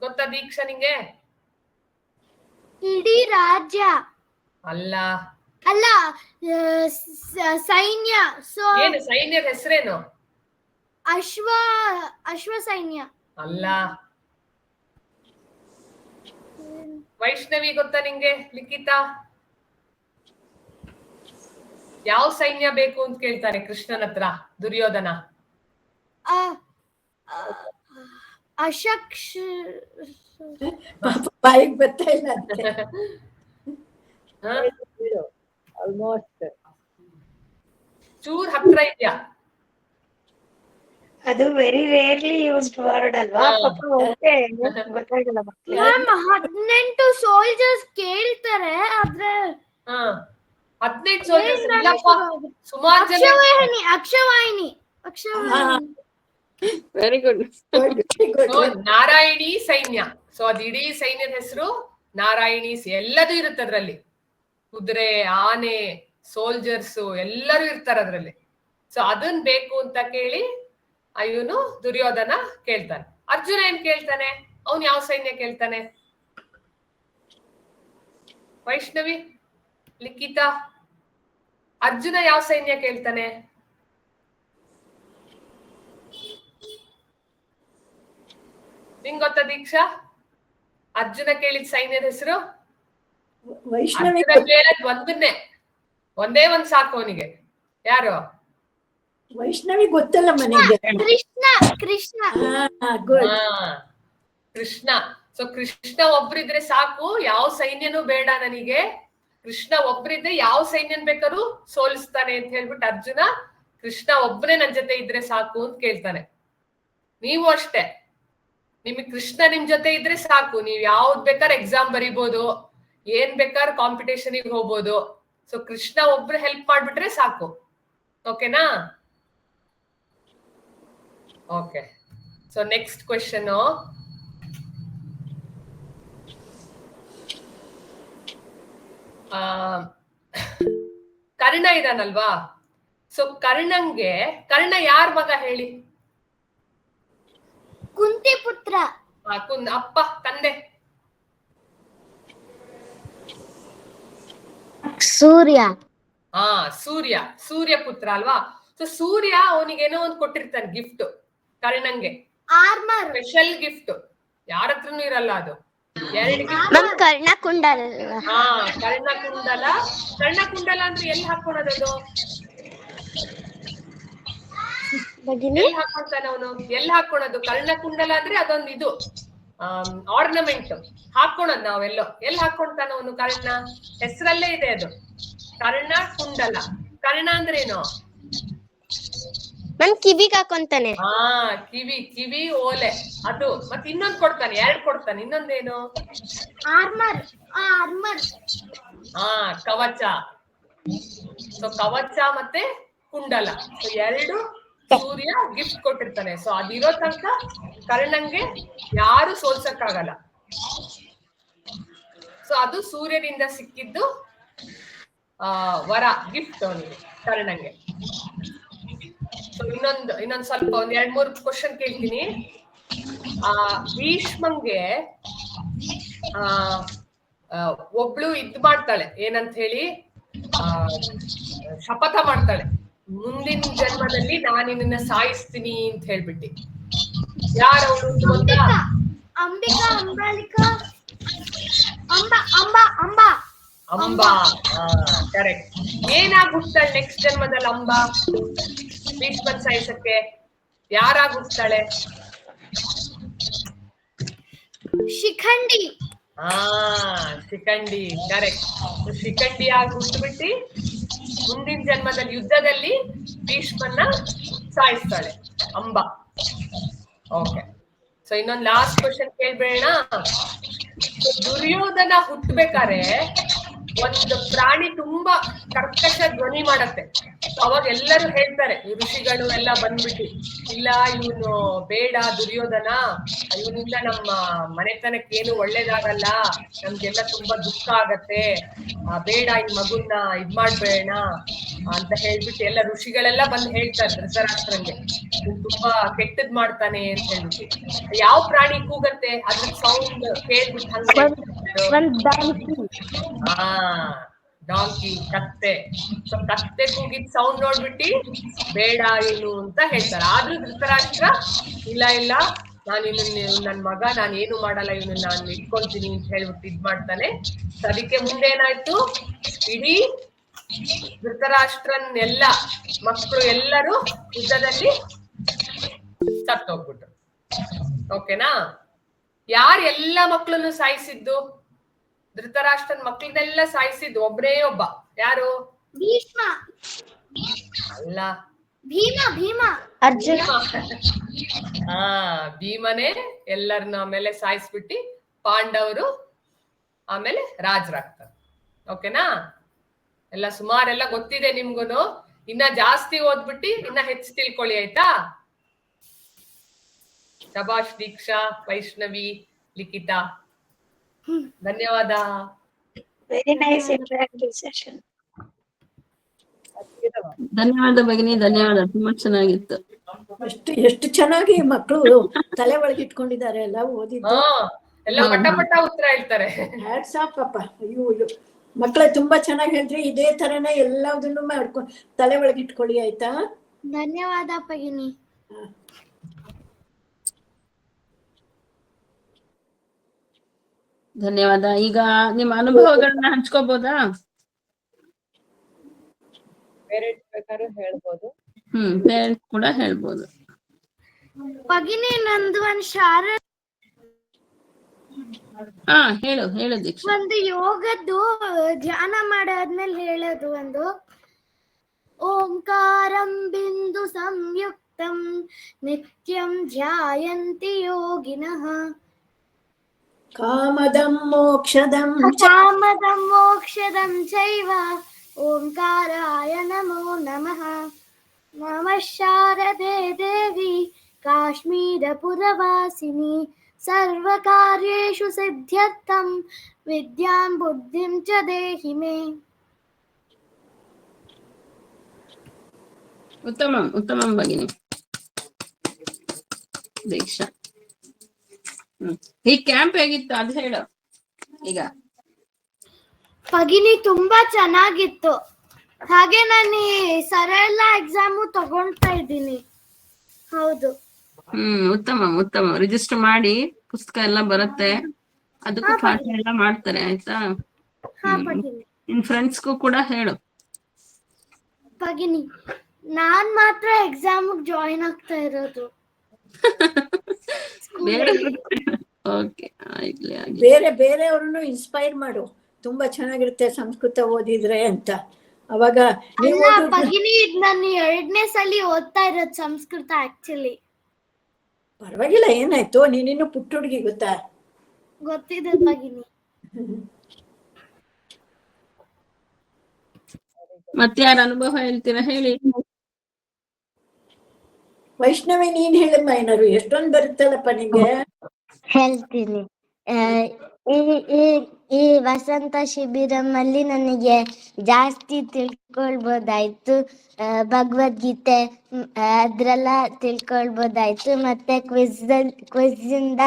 ಗೊತ್ತಾ ದೀಕ್ಷಾ ನಿಂಗೆ? ಇಡೀ ರಾಜ್ಯ ಅಲ್ಲ ಅಲ್ಲ, ಸೈನ್ಯ. ಸೊ ಏನು ಸೈನ್ಯದ ಹೆಸರೇನು? ಅಶ್ವ ಸೈನ್ಯ ಅಲ್ಲ. ವೈಷ್ಣವಿ ಗೊತ್ತಾ ನಿಂಗೆ? ಲಿಖಿತಾ, ಯಾವ ಸೈನ್ಯ ಬೇಕು ಅಂತ ಕೇಳ್ತಾನೆ ಕೃಷ್ಣನ ಹತ್ರ ದುರ್ಯೋಧನ? ಬಾಯಿಗೆ ಬರ್ತಾ ಇಲ್ಲ ಅದಕ್ಕೆ. ಆಲ್ಮೋಸ್ಟ್ ಚೂರ್ ಹತ್ರ ಇದೆಯಾ? ಅದು ವೆರಿ ರೇರ್ಲಿ ಯೂಸ್ಡ್ ವರ್ಡ್ ಅಲ್ವಾ? ಪಾಪ ಓಕೆ, ಗೊತ್ತಾಗಲ್ಲ ಮಕ್ಕಳಿಗೆ. 18 ಸೋಲ್ಜರ್ಸ್ ಕೇಳ್ತಾರೆ, ಆದ್ರೆ 15 ಸೋಲ್ಜರ್ಸ್ ಇಲ್ಲಪ್ಪ, ಸುಮಾರು ಜನ. ಅಕ್ಷವಾಹಿನಿ. Very good. ನಾರಾಯಣಿ ಸೈನ್ಯ. ಸೊ ಅದ್ ಇಡೀ ಸೈನ್ಯದ ಹೆಸರು ನಾರಾಯಣಿ. ಎಲ್ಲದೂ ಇರುತ್ತೆ ಅದ್ರಲ್ಲಿ. ಕುದುರೆ, ಆನೆ, ಸೋಲ್ಜರ್ಸ್ ಎಲ್ಲರೂ ಇರ್ತಾರೆ ಅದ್ರಲ್ಲಿ. ಸೊ ಅದನ್ ಬೇಕು ಅಂತ ಕೇಳಿ ಇವನು ದುರ್ಯೋಧನ ಕೇಳ್ತಾನೆ. ಅರ್ಜುನ ಏನ್ ಕೇಳ್ತಾನೆ? ಅವನ್ ಯಾವ ಸೈನ್ಯ ಕೇಳ್ತಾನೆ? ವೈಷ್ಣವಿ, ಲಿಖಿತಾ, ಅರ್ಜುನ ಯಾವ ಸೈನ್ಯ ಕೇಳ್ತಾನೆ? ನಿಂಗ್ ಗೊತ್ತಾ ದೀಕ್ಷಾ? ಅರ್ಜುನ ಕೇಳಿದ ಸೈನ್ಯದ ಹೆಸರು? ವೈಷ್ಣವಿ ಕೇಳದ್ ಒಂದನ್ನೇ, ಒಂದೇ ಒಂದ್ ಸಾಕು ಅವನಿಗೆ. ಯಾರು? ವೈಷ್ಣವಿ ಗೊತ್ತಲ್ಲ ಮನೆಗೆ. ಕೃಷ್ಣ. ಕೃಷ್ಣ. ಸೊ ಕೃಷ್ಣ ಒಬ್ರಿದ್ರೆ ಸಾಕು, ಯಾವ ಸೈನ್ಯನೂ ಬೇಡ ನನಗೆ. ಕೃಷ್ಣ ಒಬ್ರಿದ್ರೆ ಯಾವ ಸೈನ್ಯನ್ ಬೇಕಾದ್ರೂ ಸೋಲಿಸ್ತಾನೆ ಅಂತ ಹೇಳ್ಬಿಟ್ಟು ಅರ್ಜುನ ಕೃಷ್ಣ ಒಬ್ಬನೇ ನನ್ ಜೊತೆ ಇದ್ರೆ ಸಾಕು ಅಂತ ಕೇಳ್ತಾನೆ. ನೀವು ಅಷ್ಟೇ, ನಿಮಗ್ ಕೃಷ್ಣ ನಿಮ್ ಜೊತೆ ಇದ್ರೆ ಸಾಕು. ನೀವ್ ಯಾವ್ದ್ ಬೇಕಾದ್ರೆ ಎಕ್ಸಾಮ್ ಬರಿಬೋದು, ಏನ್ ಬೇಕಾದ್ರೆ ಕಾಂಪಿಟೇಷನ್ ಹೋಗ್ಬೋದು. ಸೊ ಕೃಷ್ಣ ಒಬ್ರು ಹೆಲ್ಪ್ ಮಾಡ್ಬಿಟ್ರೆ ಸಾಕು. ಓಕೆನಾ? Okay, so next question. Karna ಇದಾನಲ್ವಾ? ಸೊ ಕರ್ಣಂಗೆ, ಕರ್ಣ ಯಾರ್ ಮಗ ಹೇಳಿ? ಕುಂತಿ ಪುತ್ರ. ಅಪ್ಪ, ತಂದೆ? ಸೂರ್ಯ. ಸೂರ್ಯ. ಸೂರ್ಯ ಪುತ್ರ ಅಲ್ವಾ? ಸೊ ಸೂರ್ಯ ಅವನಿಗೇನೋ ಒಂದ್ ಕೊಟ್ಟಿರ್ತಾನೆ ಗಿಫ್ಟ್ ಕರ್ಣಂಗೆ, ಆರ್ಮರ್, ಸ್ಪೆಷಲ್ ಗಿಫ್ಟ್. ಯಾರ ಹತ್ರನೂ ಇರಲ್ಲ ಅದು. 2 ಮ್ಯಾಮ್ ಕರ್ಣಕುಂಡಲ. ಕರ್ಣಕುಂಡಲ. ಕರ್ಣಕುಂಡಲ ಅಂದ್ರೆ ಎಲ್ಲಿ ಹಾಕೊಳೋದದು? ಎಲ್ಲಿ ಹಾಕೊಳ್ತಾನೆ ಅವನು? ಎಲ್ಲಿ ಹಾಕೊಳೋದು? ಕರ್ಣಕುಂಡಲ ಅಂದ್ರೆ ಅದೊಂದು ಇದು ಆರ್ನಮೆಂಟ್ ಹಾಕೊಳೋದ್ ನಾವೆಲ್ಲೋ. ಎಲ್ಲಿ ಹಾಕೊಳ್ತಾನ ಅವನು? ಕರ್ಣ ಹೆಸರಲ್ಲೇ ಇದೆ ಅದು, ಕರ್ಣ ಕುಂಡಲ. ಕರ್ಣ ಅಂದ್ರೆ ಏನು? ಮ್ಯಾಮ್ ಕಿವಿಗ್ ಹಾಕೊಂತಾನೆ. ಹಾ, ಕಿವಿ ಓಲೆ ಅದು. ಮತ್ತೆ ಇನ್ನೊಂದ್ ಕೊಡ್ತಾನೆ, 2 ಕೊಡ್ತಾನೆ. ಇನ್ನೊಂದೇನು? ಆರ್ಮರ್. ಹಾ, ಕವಚ. ಸೊ ಕವಚ ಮತ್ತೆ ಕುಂಡಲ, ಸೊ 2 ಸೂರ್ಯ ಗಿಫ್ಟ್ ಕೊಟ್ಟಿರ್ತಾನೆ. ಸೊ ಅದಿರೋ ತನಕ ಕರ್ಣಂಗೆ ಯಾರು ಸೋಲ್ಸಕ್ಕಾಗಲ್ಲ. ಸೊ ಅದು ಸೂರ್ಯನಿಂದ ಸಿಕ್ಕಿದ್ದು ವರ, ಗಿಫ್ಟ್ ಅವನಿಗೆ, ಕರ್ಣಂಗೆ. ಸೊ ಇನ್ನೊಂದ್ ಸ್ವಲ್ಪ 2-3 ಕ್ವಶನ್ ಕೇಳ್ತೀನಿ. ಭೀಷ್ಮಂಗೆ ಒಬ್ಳು ಇದ್ ಮಾಡ್ತಾಳೆ, ಏನಂತ ಹೇಳಿ ಶಪಥ ಮಾಡ್ತಾಳೆ, ಮುಂದಿನ ಜನ್ಮದಲ್ಲಿ ನಾನು ನಿನ್ನ ಸಾಯಿಸ್ತೀನಿ ಅಂತ ಹೇಳ್ಬಿಟ್ಟು. ಯಾರವಳು ಗೊತ್ತಾ? ಅಂಬಿಕಾ, ಅಂಬಾಲಿಕಾ, ಅಂಬಾ. ಅಂಬಾ. ಕರೆಕ್ಟ್. ಏನಾಗ್ ಹುಟ್ತಾಳೆ ನೆಕ್ಸ್ಟ್ ಜನ್ಮದಲ್ಲಿ ಅಂಬಾ? ಭೀಷ್ಮನ್ ಸಾಯಿಸಕ್ಕೆ ಯಾರಾಗ್ ಹುಟ್ತಾಳೆ? ಶಿಖಂಡಿ. ಶಿಖಂಡಿ. ಕರೆಕ್ಟ್. ಶಿಖಂಡಿ ಆಗಿ ಹುಟ್ಟುಬಿಟ್ಟು ಮುಂದಿನ ಜನ್ಮದಲ್ಲಿ ಯುದ್ಧದಲ್ಲಿ ಭೀಷ್ಮನ್ನ ಸಾಯಿಸ್ತಾಳೆ ಅಂಬಾ. ಓಕೆ. ಸೊ ಇನ್ನೊಂದು ಲಾಸ್ಟ್ ಕ್ವಶನ್ ಕೇಳ್ಬೇಡ. ದುರ್ಯೋಧನ ಹುಟ್ಟಬೇಕಾರೆ ಒಂದು ಪ್ರಾಣಿ ತುಂಬಾ ಕರ್ಕಶ ಧ್ವನಿ ಮಾಡತ್ತೆ. ಅವಾಗ ಎಲ್ಲರೂ ಹೇಳ್ತಾರೆ, ಈ ಋಷಿಗಳು ಎಲ್ಲ ಬಂದ್ಬಿಟ್ಟು, ಇಲ್ಲ ಇವನು ಬೇಡ ದುರ್ಯೋಧನ, ಇವನಿಂದ ನಮ್ಮ ಮನೆತನಕ್ಕೆ ಏನು ಒಳ್ಳೇದಾಗಲ್ಲ, ನಮ್ಗೆಲ್ಲ ತುಂಬಾ ದುಃಖ ಆಗತ್ತೆ, ಬೇಡ ಈ ಮಗುನ್ನ ಇದ್ ಮಾಡ್ಬೇಡ ಅಂತ ಹೇಳ್ಬಿಟ್ಟು ಎಲ್ಲ ಋಷಿಗಳೆಲ್ಲ ಬಂದು ಹೇಳ್ತಾರೆ ಧೃತರಾಷ್ಟ್ರಂಗೆ, ಇವ್ನು ತುಂಬಾ ಕೆಟ್ಟದ್ ಮಾಡ್ತಾನೆ ಅಂತ ಹೇಳ್ಬಿಟ್ಟು. ಯಾವ ಪ್ರಾಣಿ ಕೂಗತ್ತೆ? ಅದ್ರ ಸೌಂಡ್ ಕೇಳ್ಬಿಟ್ಟು ಡಾಂಕಿ, ಕತ್ತೆ. ಸೊ ಕತ್ತೆ ಕೂಗಿದ್ ಸೌಂಡ್ ನೋಡ್ಬಿಟ್ಟು ಬೇಡ ಏನು ಅಂತ ಹೇಳ್ತಾರೆ. ಆದ್ರೂ ಧೃತರಾಷ್ಟ್ರ ಇಲ್ಲ ನಾನು ನನ್ ಮಗ, ನಾನು ಏನು ಮಾಡಲ್ಲ, ಇವನು ನಾನು ಇಟ್ಕೊಳ್ತೀನಿ ಅಂತ ಹೇಳ್ಬಿಟ್ಟು ಇದ್ ಮಾಡ್ತಾನೆ. ಸೊ ಅದಕ್ಕೆ ಮುಂದೇನಾಯ್ತು, ಇಡೀ ಧೃತರಾಷ್ಟ್ರನ್ನೆಲ್ಲ ಮಕ್ಕಳು ಎಲ್ಲರೂ ಯುದ್ಧದಲ್ಲಿ ಸತ್ತೋಗ್ಬಿಟ್ರು. ಓಕೆನಾ? ಯಾರು ಎಲ್ಲ ಮಕ್ಕಳನ್ನು ಸಾಯಿಸಿದ್ದು? ಧೃತರಾಷ್ಟ್ರನ್ ಮಕ್ಕಳನ್ನೆಲ್ಲ ಸಾಯಿಸಿದ್ದು ಒಬ್ಬನೇ ಒಬ್ಬ. ಯಾರು? ಭೀಷ್ಮ. ಅಲ್ಲ, ಭೀಮ. ಅರ್ಜುನ. ಭೀಮನೇ ಎಲ್ಲರನ್ನ ಆಮೇಲೆ ಸಾಯಿಸ್ಬಿಟ್ಟು ಪಾಂಡವರು ಆಮೇಲೆ ರಾಜರಾಗ್ತಾರೆ. ಓಕೆನಾ? ಎಲ್ಲ ಸುಮಾರೆಲ್ಲ ಗೊತ್ತಿದೆ ನಿಮ್ಗುನು. ಇನ್ನ ಜಾಸ್ತಿ ಓದ್ಬಿಟ್ಟು ಇನ್ನ ಹೆಚ್ಚು ತಿಳ್ಕೊಳ್ಳಿ, ಆಯ್ತಾ? ಶಬಾಷ್ ದೀಕ್ಷಾ, ವೈಷ್ಣವಿ, ಲಿಖಿತಾ, ಧನ್ಯವಾದ. Very nice interactive session. ಧನ್ಯವಾದ ಭಗಿನಿ, ಧನ್ಯವಾದ. ತುಂಬಾ ಚೆನ್ನಾಗಿತ್ತು. ಎಷ್ಟು ಚೆನ್ನಾಗಿ ಮಕ್ಕಳು ತಲೆ ಒಳಗೆ ಇಟ್ಕೊಂಡಿದ್ದಾರೆ ಎಲ್ಲ ಓದಿದ್ದು. ಎಲ್ಲ ಪಟ ಉತ್ತರ ಹೇಳ್ತಾರೆ. ಹ್ಯಾಟ್ಸ್ ಆಫ್ ಅಪ್ಪ. ಅಯ್ಯೋ ಮಕ್ಕಳೇ ತುಂಬಾ ಚೆನ್ನಾಗಿ ಹೇಳ್ರಿ. ಇದೇ ತರನೇ ಎಲ್ಲದನ್ನು ಮಾಡ್ಕೊಂಡು ತಲೆ ಒಳಗೆ ಇಟ್ಕೊಳ್ಳಿ, ಆಯ್ತಾ? ಧನ್ಯವಾದ ಭಗಿನಿ. ಧನ್ಯವಾದ. ಈಗ ನಿಮ್ಮ ಅನುಭವಗಳನ್ನ ಹಂಚ್ಕೋಬಹುದಾ? ಪೇರೆಂಟ್ಸ್ ಬೇಕಾದ್ರೂ ಹೇಳ್ಬೋದು. ಪೇರೆಂಟ್ಸ್ ಕೂಡ ಹೇಳ್ಬೋದು. ಭಗಿನಿ, ನಂದು ಒಂದ್ ಹೇಳು ದೀಕ್ಷಾ. ಒಂದು ಯೋಗದ್ದು ಧ್ಯಾನ ಮಾಡಾದ್ಮೇಲೆ ಹೇಳೋದು ಒಂದು. ಓಂಕಾರಂ ಬಿಂದು ಸಂಯುಕ್ತಂ ನಿತ್ಯಂ ಧ್ಯಾಯಂತಿ ಯೋಗಿನಃ ಕಾಮದಂ ಮೋಕ್ಷದಂ ಚೈವ ಓಂಕಾರಾಯ ನಮೋ ನಮಃ. ನಮಃ ಶಾರದೆ ದೇವಿ ಕಾಶ್ಮೀರಪುರವಾಸಿನಿ ಸರ್ವಕಾರ್ಯೇಷು ಸಿದ್ಧ್ಯರ್ಥಂ ವಿದ್ಯಾಂ ಬುದ್ಧಿಂ ಚ ದೇಹಿ ಮೇ. ಉತ್ತಮಂ ಭಗಿನಿ ದೀಕ್ಷಾ. ಈ ಕ್ಯಾಂಪ್ ಹೇಗಿತ್ತು ಅದು ಹೇಳು ಈಗ. ಭಗಿನಿ ತುಂಬಾ ಚೆನ್ನಾಗಿತ್ತು. ಹಾಗೆ ನಾನು ಸರಳ ಎಕ್ಸಾಮು ತಗೊಳ್ತಾ ಇದ್ದೀನಿ. ಹೌದು. ಉತ್ತಮ. ರಿಜಿಸ್ಟರ್ ಮಾಡಿ, ಪುಸ್ತಕ ಎಲ್ಲ ಬರುತ್ತೆ, ಅದಕ್ಕೂ ಪಾಠ ಎಲ್ಲ ಮಾಡ್ತಾರೆ, ಆಯ್ತಾ? ನಿನ್ ಫ್ರೆಂಡ್ಸ್ಗೂ ಕೂಡ ಹೇಳು. ಭಗಿನಿ, ನಾನ್ ಮಾತ್ರ ಎಕ್ಸಾಮ್ ಜಾಯಿನ್ ಆಗ್ತಾ ಇರೋದು. ಬೇರೆಯವ್ರನ್ನು ಇನ್ಸ್ಪೈರ್ ಮಾಡು. ತುಂಬಾ ಚೆನ್ನಾಗಿರುತ್ತೆ ಸಂಸ್ಕೃತ ಓದಿದ್ರೆ ಅಂತ. ಅವಾಗ ನೀವು ಅಲ್ಲ ಓದೋದು ಭಗಿನಿ ನಾನು 2ನೇ ಸಲ ಓದ್ತಾ ಇರೋದು ಸಂಸ್ಕೃತ ಆಕ್ಚುಲಿ. ಪರವಾಗಿಲ್ಲ, ಏನಾಯ್ತು, ನೀನಿನ್ನು ಪುಟ್ಟ ಹುಡುಗಿ ಗೊತ್ತಾ. ಗೊತ್ತಿದೆ ಭಗಿನಿ. ಮತ್ತೆ ಯಾರ ಅನುಭವ ಹೇಳ್ತೀರಾ ಹೇಳಿ. ವೈಷ್ಣವಿ, ನೀನ್ ಹೇಳಮ್ಮ ಏನಾರು, ಎಷ್ಟೊಂದು ಬರುತ್ತಲ್ಲಪ್ಪ ನಿಂಗೆ. ಹೇಳ್ತೀನಿ. ಆ, ಈ ಈ ಈ ವಸಂತ ಶಿಬಿರಮಲ್ಲಿ ನನಗೆ ಜಾಸ್ತಿ ತಿಳ್ಕೊಳ್ಬೋದಾಯ್ತು. ಭಗವದ್ಗೀತೆ ಅದ್ರೆಲ್ಲ ತಿಳ್ಕೊಳ್ಬೋದಾಯ್ತು. ಮತ್ತೆ ಕ್ವಿಜ್ ಇಂದ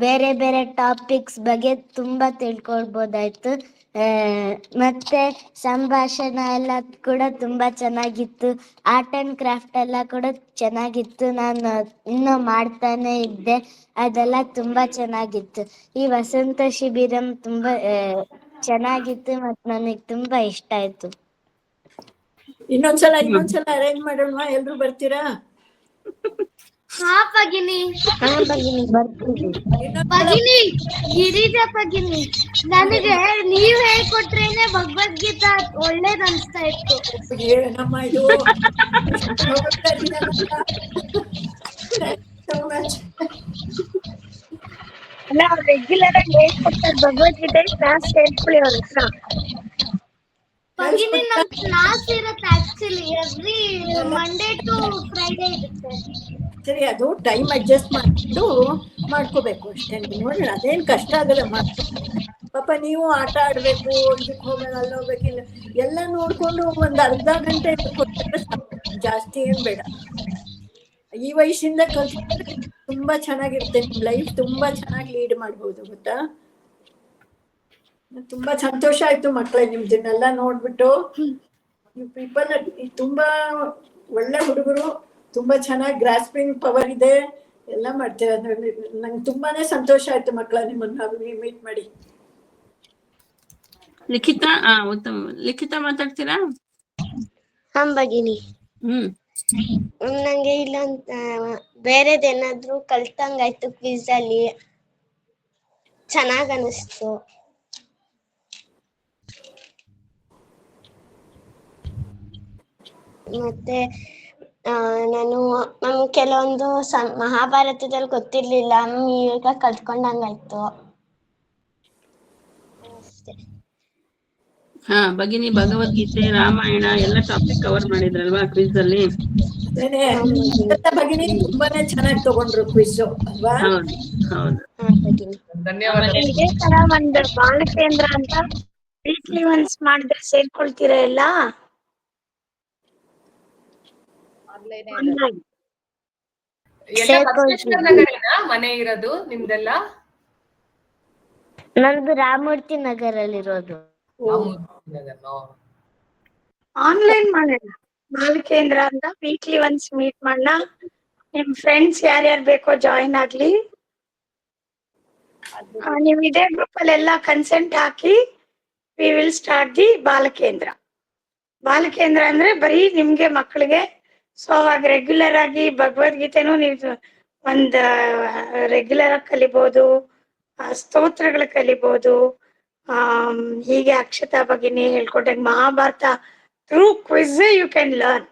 ಬೇರೆ ಬೇರೆ ಟಾಪಿಕ್ಸ್ ಬಗ್ಗೆ ತುಂಬಾ ತಿಳ್ಕೊಳ್ಬೋದಾಯ್ತು. ಮತ್ತೆ ಸಂಭಾಷಣೆ ಎಲ್ಲ ಕೂಡ ತುಂಬಾ ಚೆನ್ನಾಗಿತ್ತು. ಆರ್ಟ್ ಅಂಡ್ ಕ್ರಾಫ್ಟ್ ಎಲ್ಲ ಕೂಡ ಚೆನ್ನಾಗಿತ್ತು. ನಾನು ಇನ್ನೂ ಮಾಡ್ತಾನೆ ಇದ್ದೆ. ಅದೆಲ್ಲ ತುಂಬಾ ಚೆನ್ನಾಗಿತ್ತು. ಈ ವಸಂತ ಶಿಬಿರಂ ತುಂಬಾ ಚೆನ್ನಾಗಿತ್ತು ಮತ್ತು ನನಗೆ ತುಂಬಾ ಇಷ್ಟ ಆಯ್ತು. ಇನ್ನೊಂದ್ಸಲ ಅರೇಂಜ್ ಮಾಡೋಣ, ಎಲ್ರು ಬರ್ತೀರಾ? ಹಾ ಭಗಿನಿ. ಬರ್ತೀನಿ. ಭಗಿನಿ, ಗಿರಿಜಾ ಭಗಿನಿ, ನನಗೆ ನೀವ್ ಹೇಳ್ಕೊಟ್ರೇನೆ ಭಗವದ್ಗೀತಾ ಒಳ್ಳೇದ್ ಅನ್ಸ್ತಾ ಇತ್ತು. ಏನಮ್ಮ ಇದು. ಅಲ್ಲ ರೆಗ್ಯುಲರ್ ಆಗಿ ಹೇಳ್ಕೊಡ್ತಾರೆ ಭಗವದ್ಗೀತೆ, ಕ್ಲಾಸ್ ಹೇಳ್ಕೊಳ್ಳಿ ಅವ್ರ ಹತ್ರ. ಭಗಿನಿ, ನಮ್ ಕ್ಲಾಸ್ ಇರುತ್ತೆ actually every Monday to Friday ಇರುತ್ತೆ. ಸರಿ, ಅದು ಟೈಮ್ ಅಡ್ಜಸ್ಟ್ ಮಾಡ್ಕೊಂಡು ಮಾಡ್ಕೋಬೇಕು ಅಷ್ಟೇ. ನೋಡೋಣ, ಅದೇನ್ ಕಷ್ಟ ಆಗಲ್ಲ. ಪಾಪ ನೀವು ಆಟ ಆಡ್ಬೇಕು, ಇದಕ್ ಹೋಗ್ಬೇಕು, ಅಲ್ಲಿ ಹೋಗ್ಬೇಕಿಲ್ಲ, ಎಲ್ಲ ನೋಡ್ಕೊಂಡು ಒಂದ್ ಅರ್ಧ ಗಂಟೆ ಕೊಟ್ಟರೆ ಜಾಸ್ತಿ ಏನ್ ಬೇಡ. ಈ ವಯಸ್ಸಿಂದ ಕಲ್ತ್ಕೊಂಡ್ರೆ ತುಂಬಾ ಚೆನ್ನಾಗಿರುತ್ತೆ. ನಿಮ್ ಲೈಫ್ ತುಂಬಾ ಚೆನ್ನಾಗಿ ಲೀಡ್ ಮಾಡ್ಬೋದು, ಗೊತ್ತಾ. ತುಂಬಾ ಸಂತೋಷ ಆಯ್ತು ಮಕ್ಕಳೇ, ನಿಮ್ದನ್ನೆಲ್ಲ ನೋಡ್ಬಿಟ್ಟು. ಪೀಪಲ್ ತುಂಬಾ ಒಳ್ಳೆ ಹುಡುಗರು, ತುಂಬಾ ಚೆನ್ನಾಗಿ ಗ್ರಾಸ್ಪಿಂಗ್ ಪವರ್ ಇದೆ, ಎಲ್ಲ ಮಾಡ್ತೀರ. ನಂಗೆ ತುಂಬಾನೇ ಸಂತೋಷ ಆಯ್ತು ಮಕ್ಕಳ, ನಿಮ್ಮನ್ನ ಮೀಟ್ ಮಾಡಿ. ಲಿಖಿತಾ, ಉತ್ತಮ. ಲಿಖಿತಾ ಮಾತಾಡ್ತೀರಾ? ಭಗಿನಿ, ನಂಗೆ ಇಲ್ಲ ಬೇರೆದೇನಾದ್ರೂ ಕಲ್ತಂಗಾಯ್ತು. ಕ್ವಿಜ್ ಅಲ್ಲಿ ಚೆನ್ನಾಗ್ ಅನಿಸ್ತು. ಮತ್ತೆ ನಾನು ಕೆಲವೊಂದು ಮಹಾಭಾರತದಲ್ಲಿ ಗೊತ್ತಿರ್ಲಿಲ್ಲ, ಈಗ ಕಲ್ತ್ಕೊಂಡಂಗಾಯ್ತು ಅಷ್ಟೇ. ಹಾ ಭಗಿನಿ, ಭಗವದ್ಗೀತೆ, ರಾಮಾಯಣ ಎಲ್ಲ ಟಾಪಿಕ್ ಕವರ್ ಮಾಡಿದ್ರಲ್ವಾ ಕ್ವಿಜ್ ಅಲ್ಲಿ. ಭಗಿನಿ ತುಂಬಾನೇ ಚೆನ್ನಾಗಿ ತಗೊಂಡ್ರು ಕ್ವಿಜ್ ಅಲ್ವಾ. ಹೌದು ಹೌದು. ಧನ್ಯವಾದ. ಇದೇ ತರ ಒಂದು ಬಾಲಕೇಂದ್ರ ಅಂತ ವೀಕ್ಲಿ ಒನ್ಸ್ ಮಾಡಿದ್ರೆ ಸೇರ್ಕೊಳ್ತೀರಾ ಎಲ್ಲ? Online. ಎಲ್ಲ ಬಸವೇಶ್ವರ ನಗರನಾ ಮನೆ ಇರೋದು ನಿಮ್ದೆಲ್ಲ? ನಂದು ರಾಮಮೂರ್ತಿ ನಗರಲ್ಲಿರೋದು. ಆನ್ಲೈನ್ ಮಾಡೋಣ ಬಾಲಕೇಂದ್ರ ಅಂತ, ವೀಕ್ಲಿ ಒನ್ಸ್ ಮೀಟ್ ಮಾಡೋಣ. ನಿಮ್ ಫ್ರೆಂಡ್ಸ್ ಯಾರ್ಯಾರು ಬೇಕೋ ಜಾಯಿನ್ ಆಗ್ಲಿ. ನೀವು ಇದೇ ಗ್ರೂಪ್ ಅಲ್ಲಿ ಎಲ್ಲ ಕನ್ಸೆಂಟ್ ಹಾಕಿ we will start the Balakendra. Balakendra ಅಂದ್ರೆ ಬರೀ ನಿಮ್ಗೆ ಮಕ್ಕಳಿಗೆ. ಸೊ ಅವಾಗ ರೆಗ್ಯುಲರ್ ಆಗಿ ಭಗವದ್ಗೀತೆನೂ ನೀವು ಒಂದ್ ರೆಗ್ಯುಲರ್ ಆಗಿ ಕಲಿಬಹುದು, ಸ್ತೋತ್ರಗಳು ಕಲಿಬಹುದು. ಹೀಗೆ ಅಕ್ಷತಾ ಭಗಿನಿ ಹೇಳ್ಕೊಟ್ಟಂಗೆ Mahabharata through quiz you can learn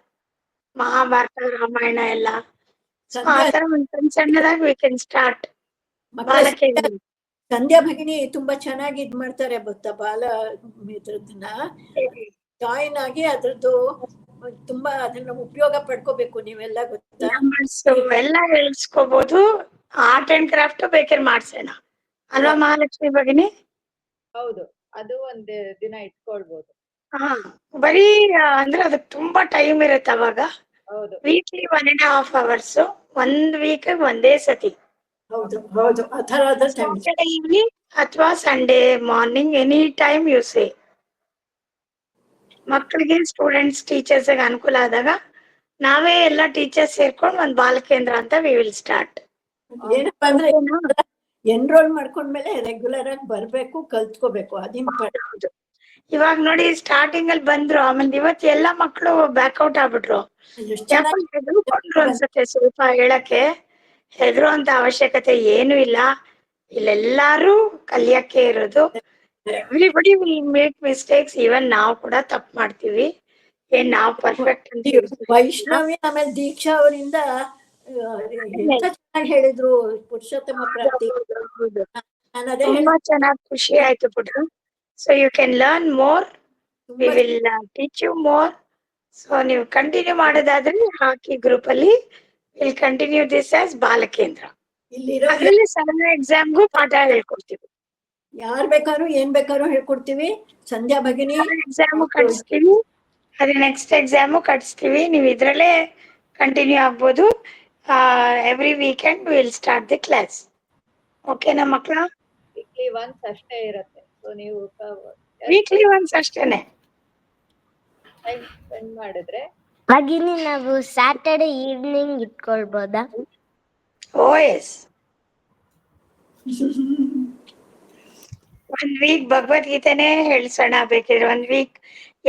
Mahabharata, Ramayana ಎಲ್ಲ. ಆತರ ಒಂದ್ ಸಣ್ಣದಾಗಿ we can start Balakendra. Sandhya ಭಗಿನಿ ತುಂಬಾ ಚೆನ್ನಾಗಿ ಇದ್ ಮಾಡ್ತಾರೆ ಗೊತ್ತಾ, ಬಾಲ ಇದ್ರದನ್ನ ಜಾಯಿನ್ ಆಗಿ ಅದ್ರದ್ದು ತುಂಬಾ ಅದನ್ನ ಉಪಯೋಗ ಪಡ್ಕೋಬೇಕು ನೀವೆಲ್ಲ, ಗೊತ್ತಾ. ಎಲ್ಲ ಹೇಳ್ಸ್ಕೋಬಹುದು. ಆರ್ಟ್ ಅಂಡ್ ಕ್ರಾಫ್ಟ್ ಬೇಕಾದ್ರೆ ಮಾಡ್ಸೋಣ ಅಲ್ವಾ ಮಹಾಲಕ್ಷ್ಮಿ ಭಗಿನಿ? ಹೌದು, ಅದು ಒಂದ್ ದಿನ ಇಟ್ಕೊಳ್ಬಹುದು. ಬರೀ ಅಂದ್ರೆ ಅದಕ್ಕೆ ತುಂಬಾ ಟೈಮ್ ಇರುತ್ತೆ ಅವಾಗ. ಹೌದು, ವೀಕ್ಲಿ 1.5 hours, ಒಂದ್ ವೀಕ್ ಒಂದೇ ಸತಿ. ಹೌದು ಹೌದು, ಆ ತರ ಸಾಟರ್ಡೆ ಈವ್ನಿಂಗ್ ಅಥವಾ Sunday morning, any time you say. ಮಕ್ಕಳಿಗೆ, ಸ್ಟೂಡೆಂಟ್ಸ್, ಟೀಚರ್ಸ್ ಅನುಕೂಲ ಆದಾಗ ನಾವೇ ಎಲ್ಲ ಟೀಚರ್ಸ್ ಸೇರ್ಕೊಂಡು ಒಂದ್ ಬಾಲಕೇಂದ್ರ ಅಂತ ವಿ ವಿಲ್ ಸ್ಟಾರ್ಟ್. ಏನಪ್ಪಾ ಅಂದ್ರೆ ಎನ್ರೋಲ್ ಮಾಡ್ಕೊಂಡ್ಮೇಲೆ ರೆಗ್ಯುಲರ್ ಆಗಿ ಬರ್ಬೇಕು, ಕಲ್ತ್ಕೋಬೇಕು, ಅದಿಂಪಾರ್ಟೆಂಟ್. ಇವಾಗ ನೋಡಿ ಸ್ಟಾರ್ಟಿಂಗ್ ಅಲ್ಲಿ ಬಂದ್ರು, ಆಮೇಲೆ ಇವತ್ತು ಎಲ್ಲಾ ಮಕ್ಕಳು ಬ್ಯಾಕ್ಔಟ್ ಆಗ್ಬಿಟ್ರು. ಹೆದರ್ಕೊಂಡ್ರು ಅನ್ಸುತ್ತೆ ಸ್ವಲ್ಪ ಹೇಳಕ್ಕೆ. ಹೆದರುವಂತ ಅವಶ್ಯಕತೆ ಏನು ಇಲ್ಲ. ಇಲ್ಲೆಲ್ಲಾರು ಕಲಿಯಕ್ಕೆ ಇರೋದು. Everybody will make mistakes. Even ನಾವು ಕೂಡ ತಪ್ಪು ಮಾಡ್ತೀವಿ. ಏನ್ ನಾವು ಪರ್ಫೆಕ್ಟ್ ಅಂತ ವೈಷ್ಣವಿ ಆಮೇಲೆ ದೀಕ್ಷಾ ಅವರಿಂದ ಎಂತ ಚೆನ್ನಾಗಿ ಹೇಳಿದ್ರು ಪುರುಷೋತ್ತಮ ಪ್ರಾಪ್ತಿ. ನಾನು ಅದೇ ತುಂಬಾ ಚೆನ್ನಾಗಿ ಖುಷಿ ಆಯ್ತು ಪುಟ್ಟ. So you can learn more, we will teach you more. So ನೀವು ಕಂಟಿನ್ಯೂ ಮಾಡೋದಾದ್ರೆ ಹಾಕಿ ಗ್ರೂಪ್ ಅಲ್ಲಿ will continue this as Balakendra. ಇಲ್ಲಿರೋ ಅದ್ರಲ್ಲಿ ಸಣ್ಣ ಎಕ್ಸಾಮ್ಗೂ ಪಾಠ ಹೇಳ್ಕೊಡ್ತೀವಿ. ಯಾರ್ ಬೇಕಾದ್ರೂ ಏನ್ ಬೇಕಾದ್ರೂ ಹೇಳ್ಕೊಡ್ತೀವಿ. ಸಂಧ್ಯಾ ಭಗಿನಿ ಎಕ್ಸಾಮು ಕಟ್ಸ್ತೀವಿ, ಅದ್ರ ನೆಕ್ಸ್ಟ್ ಎಕ್ಸಾಮು ಕಟ್ಸ್ತೀವಿ. ನೀವು ಇದ್ರಲ್ಲೇ ಕಂಟಿನ್ಯೂ ಆಗ್ಬೋದು. Every weekend will start the class. ಓಕೆನಾ ಮಕ್ಕಳ? ವೀಕ್ಲಿ ಒನ್ಸ್ ಅಷ್ಟೇ ಇರುತ್ತೆ. ಸೊ ನೀವು ವೀಕ್ಲಿ ಒನ್ಸ್ ಅಷ್ಟೇನೆ ಟೈಮ್ ಸ್ಪೆಂಡ್ ಮಾಡಿದ್ರೆ ಭಗಿನಿ ನಾವು ಸ್ಯಾಟರ್ಡೆ ಈವ್ನಿಂಗ್ ಇಟ್ಕೊಳ್ಬೋದಾ? ಓ ಎಸ್. ಒಂದ್ ವೀಕ್ ಭಗವದ್ಗೀತೆನೆ ಹೇಳ್ಸೋಣ ಬೇಕಿದ್ರೆ. ಒಂದ್ ವೀಕ್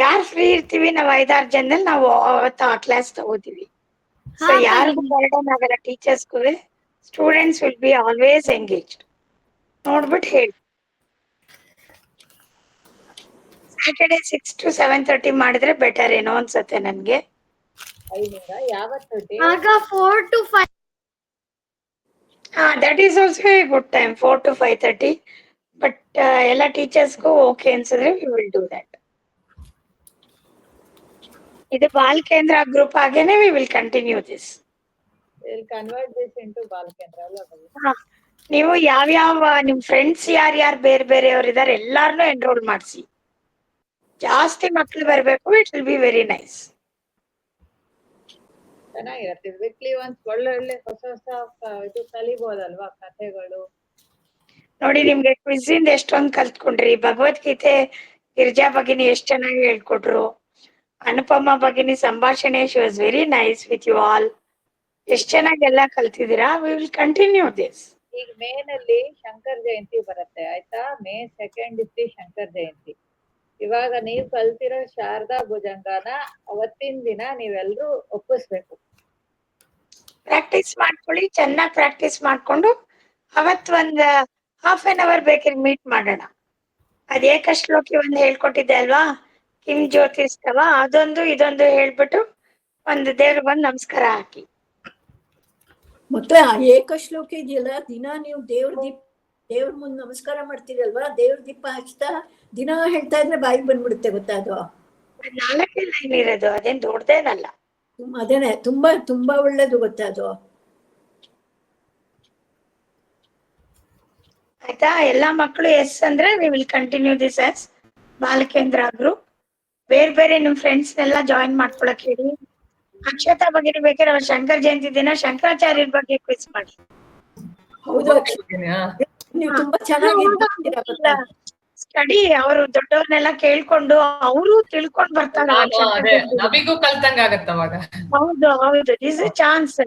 ಯಾರು ಫ್ರೀ ಇರ್ತೀವಿ ನಾವು 5-6 ಜನದಲ್ಲಿ ನಾವು ಅವತ್ತು ಆ ಕ್ಲಾಸ್ ತಗೋತೀವಿ. ಸೊ ಯಾರಿಗೂ ಬರ್ಡನ್ ಆಗಲ್ಲ, ಟೀಚರ್ಸ್ಗೂ. Students will be always engaged. ನೋಡ್ಬಿಟ್ಟು ಹೇಳಿ. ಸ್ಯಾಟರ್ಡೆ 6 to 7:30 ಮಾಡಿದ್ರೆ ಬೆಟರ್ ಏನೋ ಅನ್ಸತ್ತೆ ನನ್ಗೆ. ಯಾವತ್ತು ಆಗ 4 to 5. That is also a good time, 4 to 5:30. But ಎಲ್ಲ ಟೀಚರ್ಸ್ಗೂ ಓಕೆ ಅನ್ಸಿದ್ರೆ ವಿ ವಿಲ್ ಡೂ ದಟ್. ಇದು ಬಾಲಕೇಂದ್ರ ಗ್ರೂಪ್ ಆಗೇನೆ we will continue this. Convert this into Balakendra ಅಲ್ಲ? ನೀವು ಯಾವ್ಯಾವ ನಿಮ್ ಫ್ರೆಂಡ್ಸ್ ಯಾರ್ಯಾರು ಬೇರೆ ಬೇರೆಯವ್ರಿದಾರೆ ಎಲ್ಲಾರನ್ನೂ ಎನ್ರೋಲ್ ಮಾಡಿಸಿ. ಜಾಸ್ತಿ ಮಕ್ಳು ಬರ್ಬೇಕು. It will be very nice. ಚೆನ್ನಾಗಿರುತ್ತೆ. ವೀಕ್ಲಿ ಒನ್ಸ್ ಒಳ್ಳೆ ಹೊಸ ಇದು ಕಲಿಬಹುದಲ್ವಾ, ಕಥೆಗಳು. ನೋಡಿ ನಿಮ್ಗೆ ಕ್ವಿಜ್ ಇಂದ ಎಷ್ಟೊಂದು ಕಲ್ತ್ಕೊಂಡ್ರಿ. ಭಗವದ್ಗೀತೆ ಗಿರಿಜಾ ಭಗಿನಿ ಎಷ್ಟ್ ಚೆನ್ನಾಗಿ ಹೇಳ್ಕೊಟ್ರು. ಅನುಪಮ ಭಗಿನಿ ಸಂಭಾಷಣೆ, she was very nice with you all. ಎಷ್ಟ್ ಚೆನ್ನಾಗಿ ಎಲ್ಲ ಕಲ್ತಿದ್ದೀರಾ. We will continue this. ಈಗ ಮೇ ನಲ್ಲಿ ಶಂಕರ್ ಜಯಂತಿ ಬರುತ್ತೆ ಆಯ್ತಾ. May 2 ಇತ್ತು ಶಂಕರ್ ಜಯಂತಿ. ಇವಾಗ ನೀವ್ ಕಲ್ತಿರೋ ಶಾರದಾ ಭುಜಂಗನ ಅವತ್ತಿನ ದಿನ ನೀವೆಲ್ರೂ ಒಪ್ಪಿಸ್ಬೇಕು. ಪ್ರಾಕ್ಟೀಸ್ ಮಾಡ್ಕೊಳ್ಳಿ, ಚೆನ್ನಾಗಿ ಪ್ರಾಕ್ಟೀಸ್ ಮಾಡ್ಕೊಂಡು ಅವತ್ ಒಂದ್ half an hour ಬೇಕಿದ್ರೆ ಮೀಟ್ ಮಾಡೋಣ. ಅದ್ ಏಕಶ್ಲೋಕಿ ಒಂದು ಹೇಳ್ಕೊಟ್ಟಿದ್ದೆ ಅಲ್ವಾ, ಕಿಂ ಜ್ಯೋತಿಸ್ತವ, ಅದೊಂದು ಇದೊಂದು ಹೇಳ್ಬಿಟ್ಟು ಒಂದು ದೇವ್ರಿಗೆ ಬಂದು ನಮಸ್ಕಾರ ಹಾಕಿ. ಮತ್ತೆ ಆ ಏಕಶ್ಲೋಕ ಇದೆಯಲ್ಲ, ದಿನ ನೀವು ದೇವ್ರ ಮುಂದೆ ನಮಸ್ಕಾರ ಮಾಡ್ತೀರಲ್ವಾ, ದೇವ್ರ ದೀಪ ಹಚ್ತಾ ದಿನ ಹೇಳ್ತಾ ಇದ್ರೆ ಬಾಯಿಗೆ ಬಂದ್ಬಿಡುತ್ತೆ. ಗೊತ್ತಾ ಅದು 4 ಲೈನ್ ಇರೋದು, ಅದೇನ್ ದೊಡ್ಡದೇನಲ್ಲ. ಅದೇನೆ ತುಂಬಾ ತುಂಬಾ ಒಳ್ಳೇದು. ಗೊತ್ತಾ ಅದು? ಆಯ್ತಾ? ಎಲ್ಲಾ ಮಕ್ಕಳು ಎಸ್ ಅಂದ್ರೆ we will continue this as Balakendra group. ಬೇರೆ ಬೇರೆ ನಿಮ್ ಫ್ರೆಂಡ್ಸ್ ನೆಲ್ಲ ಜಾಯಿನ್ ಮಾಡ್ಕೊಳಕ್ ಹೇಳಿ. ಅಕ್ಷತಾ ಬಗ್ಗೆ ಬೇಕಾದ್ರೆ ಅವ್ರ ಶಂಕರ್ ಜಯಂತಿ ದಿನ ಶಂಕರಾಚಾರ್ಯರ ಬಗ್ಗೆ ಕ್ವಿಜ್ ಮಾಡಿ. ಹೌದು, ನೀವು ತುಂಬಾ ಚೆನ್ನಾಗಿ ಸ್ಟಡಿ. ಅವರು ದೊಡ್ಡವ್ರನ್ನೆಲ್ಲ ಕೇಳ್ಕೊಂಡು ಅವರು ತಿಳ್ಕೊಂಡ್ ಬರ್ತಾರೆ. ನಮಿಗೂ ಕಲ್ತಂಗ ಆಗತ್ತ ಅವಾಗ. ಹೌದು ಹೌದು, ದಿಸ್ ಇಸ್ ಚಾನ್ಸ್.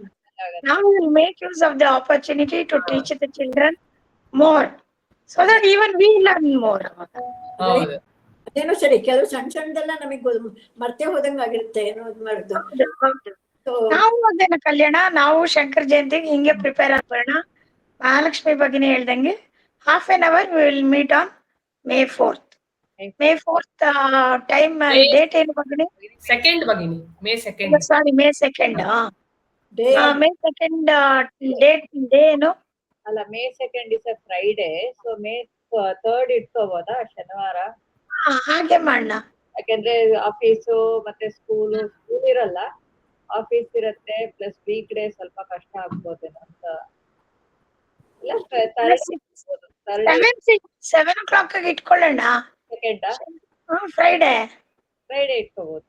ನಾವು will make use of the opportunity to teach the children more so that even we learn more. ಅದೇನೋ ಸರಿ, ಕೆಲವು ಸಣ್ಣದೆಲ್ಲ ನಮಗ್ ಮರ್ತೇ ಹೋದಂಗ ಆಗಿರುತ್ತೆ. ಏನೋ ಇದು ಮಾಡುದು. ನಾವು ಅದೇನ ಕಲ್ಯಾಣ, ನಾವು ಶಂಕರ್ ಜಯಂತಿಗೆ ಹಿಂಗೆ ಪ್ರಿಪೇರ್ ಆಗ್ಬೋಣ. ಮಹಾಲಕ್ಷ್ಮಿ ಭಗಿನಿ ಹೇಳ್ದಂಗೆ half an hour we will meet on May 4th. May 4th time date ಏನು ಭಗಿನಿ? 2nd ಭಗಿನಿ, May 2nd. ಸಾರಿ, May 2nd. May 2nd date day ಏನು? ಅಲ್ಲ, May 2 is a Friday. So May 3rd ಇಟ್ಕೋಬೋದಾ, ಶನಿವಾರ? ಹಾಗೆ ಮಾಡೋಣ. ಯಾಕಂದ್ರೆ ಆಫೀಸು ಮತ್ತೆ school ಇರಲ್ಲ, office ಇರುತ್ತೆ, ಪ್ಲಸ್ ವೀಕ್ ಡೇ ಸ್ವಲ್ಪ ಕಷ್ಟ ಆಗ್ಬೋದೇನೋ ಅಂತ. 7 o'clock ಇಟ್ಕೊಳ್ಳೋಣ. ಫ್ರೈಡೆ ಇಟ್ಕೋಬಹುದು.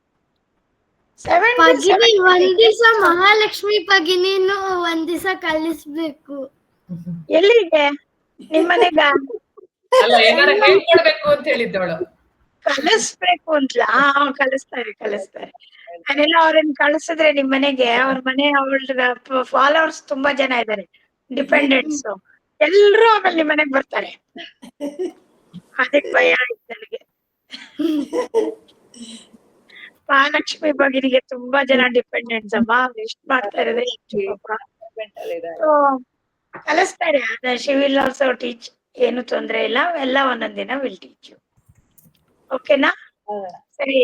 ಒಂದ್ ದಿವಸ ಮಹಾಲಕ್ಷ್ಮಿ ಭಗಿನಿನು ಒಂದ್ ದಿವಸ ಕಲಿಸ್ಬೇಕು. ಎಲ್ಲಿಗೆ? ನಿಮ್ಮನೆಗ? ಅಲ್ಲ, ಏನಾರ ಹೇಳ್ಕೊಡ್ಬೇಕು ಅಂತ ಹೇಳಿದ್ದವಳು. ಕಲಿಸ್ಬೇಕು ಅಂತಲಾ? ಕಲಿಸ್ತಾರೆ. ನಾನೆಲ್ಲ ಅವ್ರನ್ನ ಕಳಿಸಿದ್ರೆ ನಿಮ್ ಮನೆಗೆ, ಅವ್ರ ಮನೆ ಅವಳ ಫಾಲೋವರ್ಸ್ ತುಂಬಾ ಜನ ಇದ್ದಾರೆ, ಡಿಪೆಂಡೆಂಟ್ಸ್ ಎಲ್ರು ಆಮೇಲೆ ನಿಮ್ ಮನೆಗ್ ಬರ್ತಾರೆ. ಅದಕ್ಕೆ ಭಯ ಆಯ್ತು ನನಗೆ. ಮಹಾಲಕ್ಷ್ಮಿ ಭಗಿನಿಗೆ ತುಂಬಾ ಜನ ಡಿಪೆಂಡೆಂಟ್ಸ್ ಅಮ್ಮ. ಎಷ್ಟ್ ಮಾಡ್ತಾ ಇರೋದೇ ಕಲಿಸ್ತಾರೆ. ಶಿ ವಿಲ್ ಆಲ್ಸೋ ಟೀಚ್ ಏನು ತೊಂದ್ರೆ ಇಲ್ಲ, ಎಲ್ಲ ಒಂದೊಂದಿನ ವಿಲ್ ಟೀಚ್ ಯು. ಓಕೆನಾ? ಸರಿ,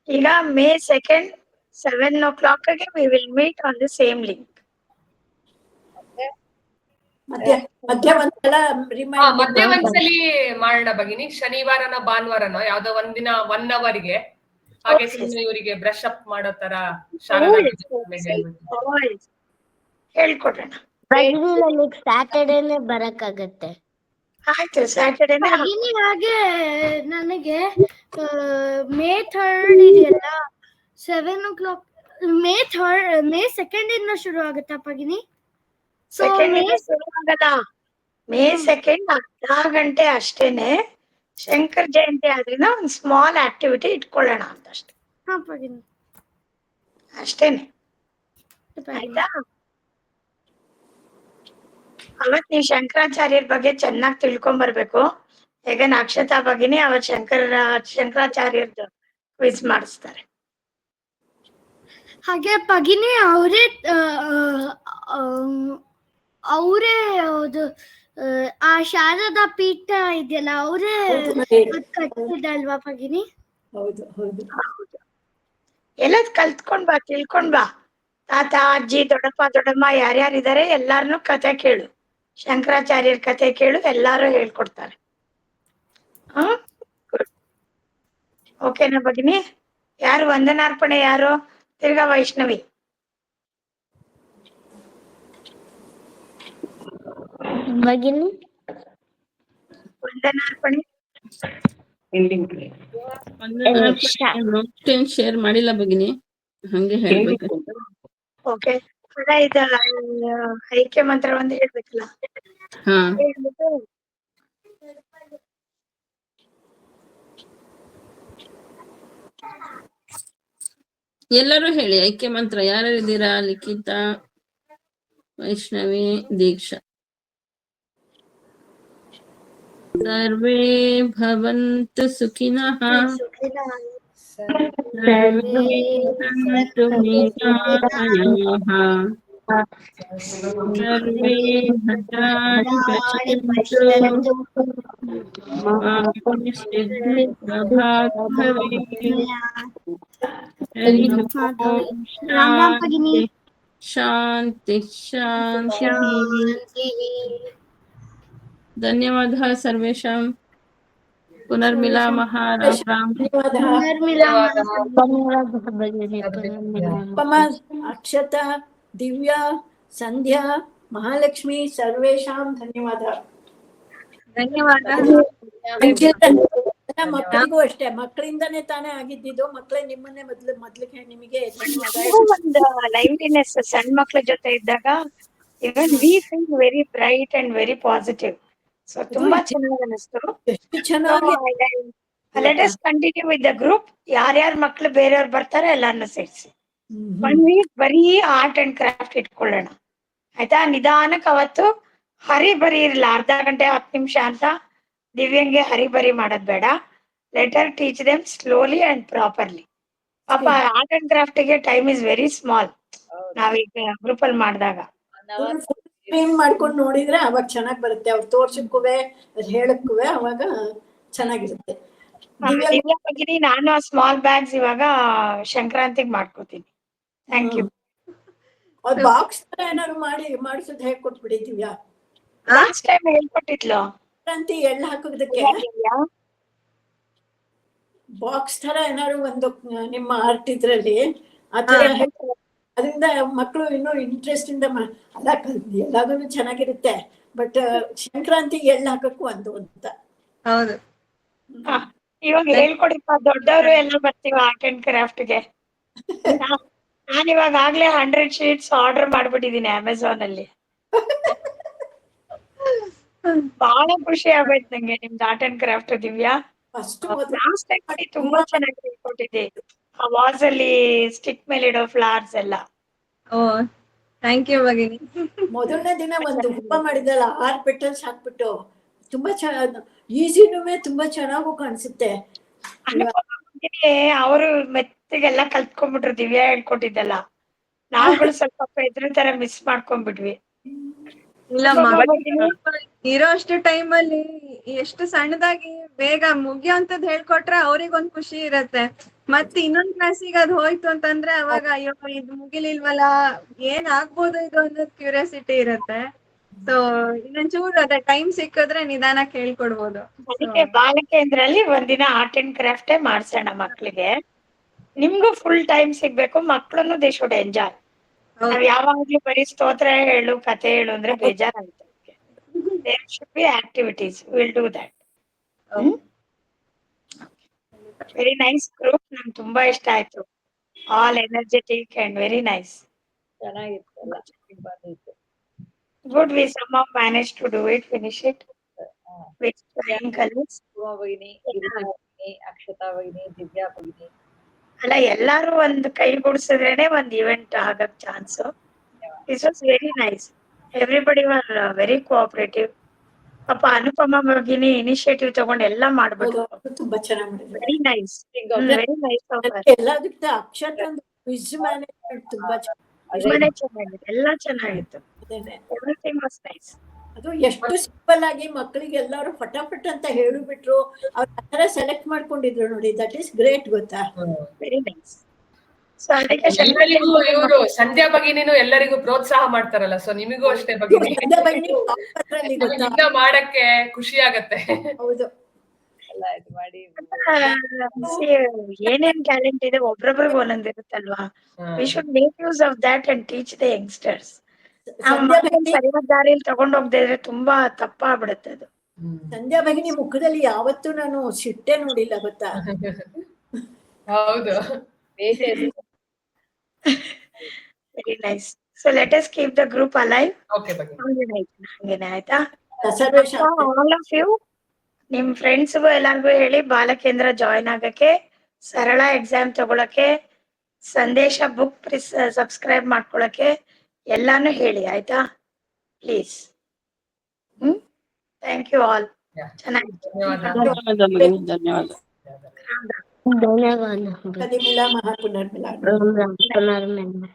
ಈಗ May 2nd 7 o'clock we will meet on the same link. ಮಧ್ಯ ಒಂದ್ಸಲ ಮಧ್ಯೆ ಒಂದ್ಸಲಿ ಮಾಡೋಣ ಭಗಿನಿ, ಶನಿವಾರನ ಭಾನುವಾರನೋ ಯಾವ್ದೋ ಒಂದಿನ 1 hourಗೆ ಹಾಗೆ ಸುಮ್ಮನೆ ಇವರಿಗೆ ಬ್ರಷ್ ಅಪ್ ಮಾಡೋ ತರ ಹೇಳ್ಕೊಡೋಣ. ನನಗೆ ಸ್ಯಾಟರ್ಡೇನೆ ಬರಕ್ಕಾಗತ್ತೆ. ಆಯ್ತು, ಸ್ಯಾಟರ್ಡೇನೆ ಭಗಿನಿ ಹಾಗೆ ನನಗೆ May 3rd ಇದೆಯಲ್ಲ 7 o'clock, May 2nd ಇಂದ ಶುರು ಆಗುತ್ತಾ ಭಗಿನಿ? May 2nd 10 ಗಂಟೆ ಅಷ್ಟೇನೆ. ಶಂಕರ್ ಜಯಂತಿ ಆದ್ರಿಂದ ಒಂದು ಸ್ಮಾಲ್ ಆಕ್ಟಿವಿಟಿ ಇಟ್ಕೊಳ್ಳೋಣ ಅಂತ ಅಷ್ಟೇ. ಹಾ ಭಗಿನಿ, ಅಷ್ಟೇನೆ, ಆಯ್ತಾ? ಅವತ್ ನೀವು ಶಂಕರಾಚಾರ್ಯರ ಬಗ್ಗೆ ಚೆನ್ನಾಗಿ ತಿಳ್ಕೊಂಡ್ ಬರ್ಬೇಕು. ಈಗ ನಕ್ಷತಾ ಬಗ್ಗೆನೇ ಅವತ್ ಶಂಕರಾಚಾರ್ಯರ್ದು ಕ್ವಿಜ್ ಮಾಡಿಸ್ತಾರೆ. ಹಾಗೆ ಭಗಿನಿ ಅವರೇ ಅದು ಆ ಶಾರದಾ ಪೀಠ ಇದೆಯಲ್ಲ ಅವರೇ ಕಟ್ಟಿದಲ್ವಾ ಭಗಿನಿ? ಹೌದು ಹೌದು. ಎಲ್ಲ ಕಲ್ತ್ಕೊಂಡ್ ಬಾ, ತಿಳ್ಕೊಂಡ್ ಬಾ. ತಾತ, ಅಜ್ಜಿ, ದೊಡ್ಡಪ್ಪ, ದೊಡ್ಡಮ್ಮ ಯಾರ್ಯಾರಿದ್ದಾರೆ ಎಲ್ಲಾರನು ಕತೆ ಕೇಳು, ಶಂಕರಾಚಾರ್ಯರ ಕತೆ ಕೇಳು, ಎಲ್ಲಾರು ಹೇಳ್ಕೊಡ್ತಾರೆ. ಓಕೆನಾ ಭಗಿನಿ? ಯಾರು ವಂದನಾರ್ಪಣೆ? ಯಾರು? ತಿರ್ಗಾ ವೈಷ್ಣವಿ. ಭಗಿನಿ ವಂದನಾರ್ಪಣೆ ಶೇರ್ ಮಾಡಿಲ್ಲ ಭಗಿನಿ, ಹಂಗೆ ಹೇಳ್ಬೇಕು. ಓಕೆ, ಇದು ಐಕ್ಯ ಮಂತ್ರ ಒಂದು ಹೇಳ್ಬೇಕಲ್ಲ. ಹಾ, ಎಲ್ಲರೂ ಹೇಳಿ ಐಕ್ಯ ಮಂತ್ರ. ಯಾರಿದ್ದೀರಾ? ಲಿಖಿತಾ, ವೈಷ್ಣವಿ, ದೀಕ್ಷಾ. ಸರ್ವೇ ಭವಂತು ಸುಖಿನಃ, ಸರ್ವೇ ಸಂತು ನಿರಾಮಯಾಃ, ಸರ್ವೇ ಭದ್ರಾಣಿ ಪಶ್ಯಂತು ಮಾ ಕಶ್ಚಿತ್ ದುಃಖಭಾಗ್ ಭವೇತ್. ಹರಿ ಓಂ. ಶಾಂತಿ ಶಾಂತಿ ಶಾಂತಿ. ಧನ್ಯವಾದ ಸರ್ವೇಷಾಂ. ಪುನರ್ಮಿಲಾಮಃ. ರಾಮ್ ರಾಮ್. ಅಕ್ಷತಾ, ದಿವ್ಯಾ, ಸಂಧ್ಯಾ, ಮಹಾಲಕ್ಷ್ಮಿ, ಸರ್ವೇಷಾಂ ಧನ್ಯವಾದ. ಮಕ್ಕಳಿಗೂ ಅಷ್ಟೇ, ಮಕ್ಕಳಿಂದಾನೇ ತಾನೇ ಆಗಿದ್ದು. ಮಕ್ಕಳೇ ನಿಮ್ಮನ್ನೇ ಮೊದ್ಲಿಗೆ ನಿಮಗೆ ಒಂದು ಲೈವ್ಲಿನೆಸ್ ಸಣ್ಣ ಮಕ್ಳ ಜೊತೆ ಇದ್ದಾಗ ಇವನ್ we feel very bright and very positive. So ತುಂಬಾ ಚೆನ್ನಾಗಿ ಅನಿಸ್ತು. Let us continue with the group. ಯಾರ್ಯಾರ ಮಕ್ಳು ಬೇರೆಯವ್ರು ಬರ್ತಾರೆ ಎಲ್ಲಾರನ್ನ ಸೇರಿಸಿ 1 week ಬರೀ ಆರ್ಟ್ ಅಂಡ್ ಕ್ರಾಫ್ಟ್ ಇಟ್ಕೊಳ್ಳೋಣ, ಆಯ್ತಾ? ನಿಧಾನಕ್ಕೆ ಅವತ್ತು ಹರಿಬರಿ ಇರಲ್ಲ, ಅರ್ಧ ಗಂಟೆ 10 ನಿಮಿಷ ಅಂತ. ದಿವ್ಯಂಗೆ ಹರಿಬರಿ ಮಾಡೋದ್ ಬೇಡ. Letter teach them slowly and properly. ಪಾಪ ಆರ್ಟ್ ಅಂಡ್ ಕ್ರಾಫ್ಟ್ ಗೆ ಟೈಮ್ ಇಸ್ ವೆರಿ ಸ್ಮಾಲ್. ನಾವೀಗ ಗ್ರೂಪ್ ಅಲ್ಲಿ ಮಾಡಿದಾಗ ಸ್ಟ್ರೀಮ್ ಮಾಡ್ಕೊಂಡು ನೋಡಿದ್ರೆ ಅವಾಗ ಚೆನ್ನಾಗಿ ಬರುತ್ತೆ. ಅವ್ರು ತೋರ್ಸಕ್ಕೂ ಹೇಳಕ್ಕೂ ಅವಾಗ ಚೆನ್ನಾಗಿರುತ್ತೆ. ದಿವ್ಯಾ ಭಗಿನಿ, ನಾನು ಆ ಸ್ಮಾಲ್ ಬ್ಯಾಗ್ಸ್ ಇವಾಗ ಸಂಕ್ರಾಂತಿಗೆ ಮಾಡ್ಕೋತೀನಿ. Thank you. ಅವ್ರ ಬಾಕ್ಸ್ ತರ ಏನಾದ್ರು ಮಾಡಿಸೋದು ಹೇಳ್ಕೊಟ್ಬಿಡಿ ದಿವ್ಯಾ. ಲಾಸ್ಟ್ ಟೈಮ್ ಹೇಳ್ಕೊಟ್ಟಿದ್ಲು. ಸಂಕ್ರಾಂತಿ ಎಳ್ಳು ಹಾಕೋದಕ್ಕೆ ಬಾಕ್ಸ್ ತರ ಏನಾದ್ರು ಒಂದು ನಿಮ್ಮ ಆರ್ಟ್ ಇದ್ರಲ್ಲಿ ಆತರ ಅದರಿಂದ ಮಕ್ಕಳು ಇನ್ನೂ ಇಂಟ್ರೆಸ್ಟ್ ಇಂದ ಅಲ್ಲ ಎಲ್ಲಾದ್ರೂ ಚೆನ್ನಾಗಿರುತ್ತೆ. ಬಟ್ ಸಂಕ್ರಾಂತಿ ಎಳ್ಳು ಹಾಕಕ್ಕೂ ಒಂದು ಅಂತ. ಹೌದು, ಇವಾಗ ಹೇಳ್ಕೊಡಿಪ್ಪ. ದೊಡ್ಡವರು ಎಲ್ಲ ಬರ್ತೀವಿ ಆರ್ಟ್ ಅಂಡ್ ಕ್ರಾಫ್ಟ್ ಗೆ. ನಾನು ಇವಾಗ ಆಗ್ಲೇ 100 sheets ಆರ್ಡರ್ ಮಾಡ್ಬಿಟ್ಟಿದೀನಿ ಅಮೆಝಾನ್ ಅಲ್ಲಿ. ಬಹಳ ಖುಷಿ ಆಗೋಯ್ತು ನಂಗೆ ನಿಮ್ದು art and craft Divya. Last time ಮಾಡಿ ತುಂಬಾ ಚೆನ್ನಾಗಿ ಹೇಳ್ಕೊಟ್ಟಿದ್ದೆ. ಆ ವಾಸ್ ಅಲ್ಲಿ ಸ್ಟಿಕ್ ಮೇಲೆ ಇಡೋ ಫ್ಲವರ್ಸ್ ಎಲ್ಲ. ಥ್ಯಾಂಕ್ ಯು ಭಗಿನಿ. ಮೊದಲನೇ ದಿನ ಒಂದು ಹೂವ ಮಾಡಿದಲ್ಲ 6 petals ಹಾಕ್ಬಿಟ್ಟು, ತುಂಬಾ ಚೆನ್ನಾಗಿ ಈಸಿನೂ ತುಂಬಾ ಚೆನ್ನಾಗೂ ಕಾಣಿಸುತ್ತೆ. ಅವರು ಮೆತ್ತಗೆಲ್ಲ ಕಲ್ತ್ಕೊಂಡ್ಬಿಟ್ರು ದಿವ್ಯಾ ಹೇಳ್ಕೊಟ್ಟಿದ್ದೆಲ್ಲ. ನಾವುಗಳು ಸ್ವಲ್ಪ ಇದ್ರ ತರ ಮಿಸ್ ಮಾಡ್ಕೊಂಡ್ಬಿಟ್ವಿ. ಇಲ್ಲ ಭಗಿನಿ. ಇರೋ ಅಷ್ಟು ಟೈಮ್ ಅಲ್ಲಿ ಎಷ್ಟು ಸಣ್ಣದಾಗಿ ಬೇಗ ಮುಗಿಯೋಂತದ್ ಹೇಳ್ಕೊಟ್ರೆ ಅವ್ರಿಗೊಂದ್ ಖುಷಿ ಇರತ್ತೆ. ಮತ್ತೆ ಇನ್ನೊಂದ್ ಕ್ಲಾಸಿಗೆ ಅದ್ ಹೋಯ್ತು ಅಂತಂದ್ರೆ ಅವಾಗ ಅಯ್ಯೋ ಇದು ಮುಗಿಲಿಲ್ವಲ್ಲ, ಏನ್ ಆಗ್ಬೋದು ಇದು ಅನ್ನೋದ್ ಕ್ಯೂರಿಯಾಸಿಟಿ ಇರತ್ತೆ. ಸೊ ಇನ್ನೊಂಚೂರು ಅದೇ ಟೈಮ್ ಸಿಕ್ಕಿದ್ರೆ ನಿಧಾನ ಕೇಳ್ಕೊಡ್ಬೋದು. ಅದಕ್ಕೆ ಬಾಲಕೇಂದ್ರಲ್ಲಿ ಒಂದಿನ ಆರ್ಟ್ ಅಂಡ್ ಕ್ರಾಫ್ಟೇ ಮಾಡ್ಸೋಣ ಮಕ್ಳಿಗೆ. ನಿಮ್ಗೂ ಫುಲ್ ಟೈಮ್ ಸಿಗ್ಬೇಕು, ಮಕ್ಳನ್ನು ದೇ ಶುಡ್ ಎಂಜಾಯ್. ನಾವ್ ಯಾವಾಗ್ಲೂ ಬರೀ ಸ್ತೋತ್ರ ಹೇಳು ಕತೆ ಹೇಳು ಅಂದ್ರೆ ಬೇಜಾರಾಗುತ್ತೆ. There should be activities, will do that. Very nice group, ನಂಗೆ ತುಂಬಾ ಇಷ್ಟ ಆಯ್ತು. All energetic and very nice. ಚೆನ್ನಾಗಿತ್ತು ಎಲ್ಲ ಬಂದಿತ್ತು. Good, we somehow managed to do it, finish it with flying colors. Uma ಭಗಿನಿ, Girija ಭಗಿನಿ, Akshata ಭಗಿನಿ, Divya ಭಗಿನಿ. ಅಲ್ಲ, ಎಲ್ಲಾರು ಒಂದ್ ಕೈಗೂಡ್ಸಿದ್ರೇನೆ ಒಂದ್ ಇವೆಂಟ್ ಆಗಕ್ chance. This was very nice. Everybody were very cooperative. ಪಾಪ ಅನುಪಮ ಭಗಿನಿ ಇನಿಷಿಯೇಟಿವ್ ತಗೊಂಡು ಎಲ್ಲ ಮಾಡ್ಬಿಟ್ಟು ತುಂಬಾ ಚೆನ್ನಾಗಿ ಮಾಡಿದ್ರು. Very nice, very nice. ಎಲ್ಲದಕ್ಕಿಂತ ಅಕ್ಷತಾ ಕ್ವಿಜ್ ಮ್ಯಾನೇಜ್ಮೆಂಟ್ ತುಂಬಾ ಚೆನ್ನಾಗಿತ್ತು, ಎಲ್ಲ ಚೆನ್ನಾಗಿತ್ತು. Everything was nice. ಅದು ಎಷ್ಟು ಸಿಂಪಲ್ ಆಗಿ ಮಕ್ಕಳಿಗೆ ಎಲ್ಲರೂ ಫಟಾಫಟ್ ಅಂತ ಹೇಳಿಬಿಟ್ರು. ಅವ್ರ ಆತರ ಸೆಲೆಕ್ಟ್ ಮಾಡ್ಕೊಂಡಿದ್ರು ನೋಡಿ, ದಟ್ ಈಸ್ ಗ್ರೇಟ್, ಗೊತ್ತಾ? Very nice. ಸೊ ಅದಕ್ಕೆ ಎಲ್ಲರಿಗೂ ಇವರು ಸಂಧ್ಯಾ ಭಗಿನಿನೂ ಎಲ್ಲರಿಗೂ ಪ್ರೋತ್ಸಾಹ ಮಾಡ್ತಾರಲ್ಲ, ಸೊ ನಿಮಗೂ ಅಷ್ಟೇ ಭಗಿನಿ ಇನ್ನ ಮಾಡಕ್ಕೆ ಖುಷಿ ಆಗತ್ತೆ. ಹೌದು, ಎಲ್ಲ ಇದು ಮಾಡಿ ಏನೇನ್ ಟ್ಯಾಲೆಂಟ್ ಇದೆ ಒಬ್ರೊಬ್ರಿಗೆ ಒಂದೊಂದ್ ಇರುತ್ತಲ್ವಾ. We should make use of that and teach the youngsters. ಸರಿಯಾದ ದಾರಿಯಲ್ಲಿ ತಗೊಂಡ್ ಹೋಗದೆ ಇದ್ರೆ ತುಂಬಾ ತಪ್ಪಾಗ್ಬಿಡುತ್ತೆ ಅದು. ಸಂಧ್ಯಾ ಭಗಿನಿ ಮುಖದಲ್ಲಿ ಯಾವತ್ತೂ ನಾನು ಸಿಟ್ಟೆ ನೋಡಿಲ್ಲ, ಗೊತ್ತಾ? ಹೌದು. Very nice. So let us keep the group alive. Okay ಭಗಿನಿ. ಹಂಗೇನೆ ಆಯ್ತಾ? ರಿಸರ್ವೇಶನ್ ಆಲ್ ಆಫ್ ಯು ನಿಮ್ ಫ್ರೆಂಡ್ಸ್ಗೂ ಎಲ್ಲಾರ್ಗು ಹೇಳಿ ಬಾಲಕೇಂದ್ರ ಜಾಯಿನ್ ಆಗಕ್ಕೆ, ಸರಳ ಎಕ್ಸಾಮ್ ತಗೊಳಕ್ಕೆ, ಸಂದೇಶ ಬುಕ್ ಸಬ್ಸ್ಕ್ರೈಬ್ ಮಾಡ್ಕೊಳಕ್ಕೆ ಎಲ್ಲಾನು ಹೇಳಿ ಆಯ್ತಾ, ಪ್ಲೀಸ್. Thank you all. ಚೆನ್ನಾಗಿತ್ತು. ಧನ್ಯವಾದ. ಧನ್ಯವಾದ. ಮಹಾಪುನರ್ಮಿಲನ. ಪುನರ್ಮಿಲನ.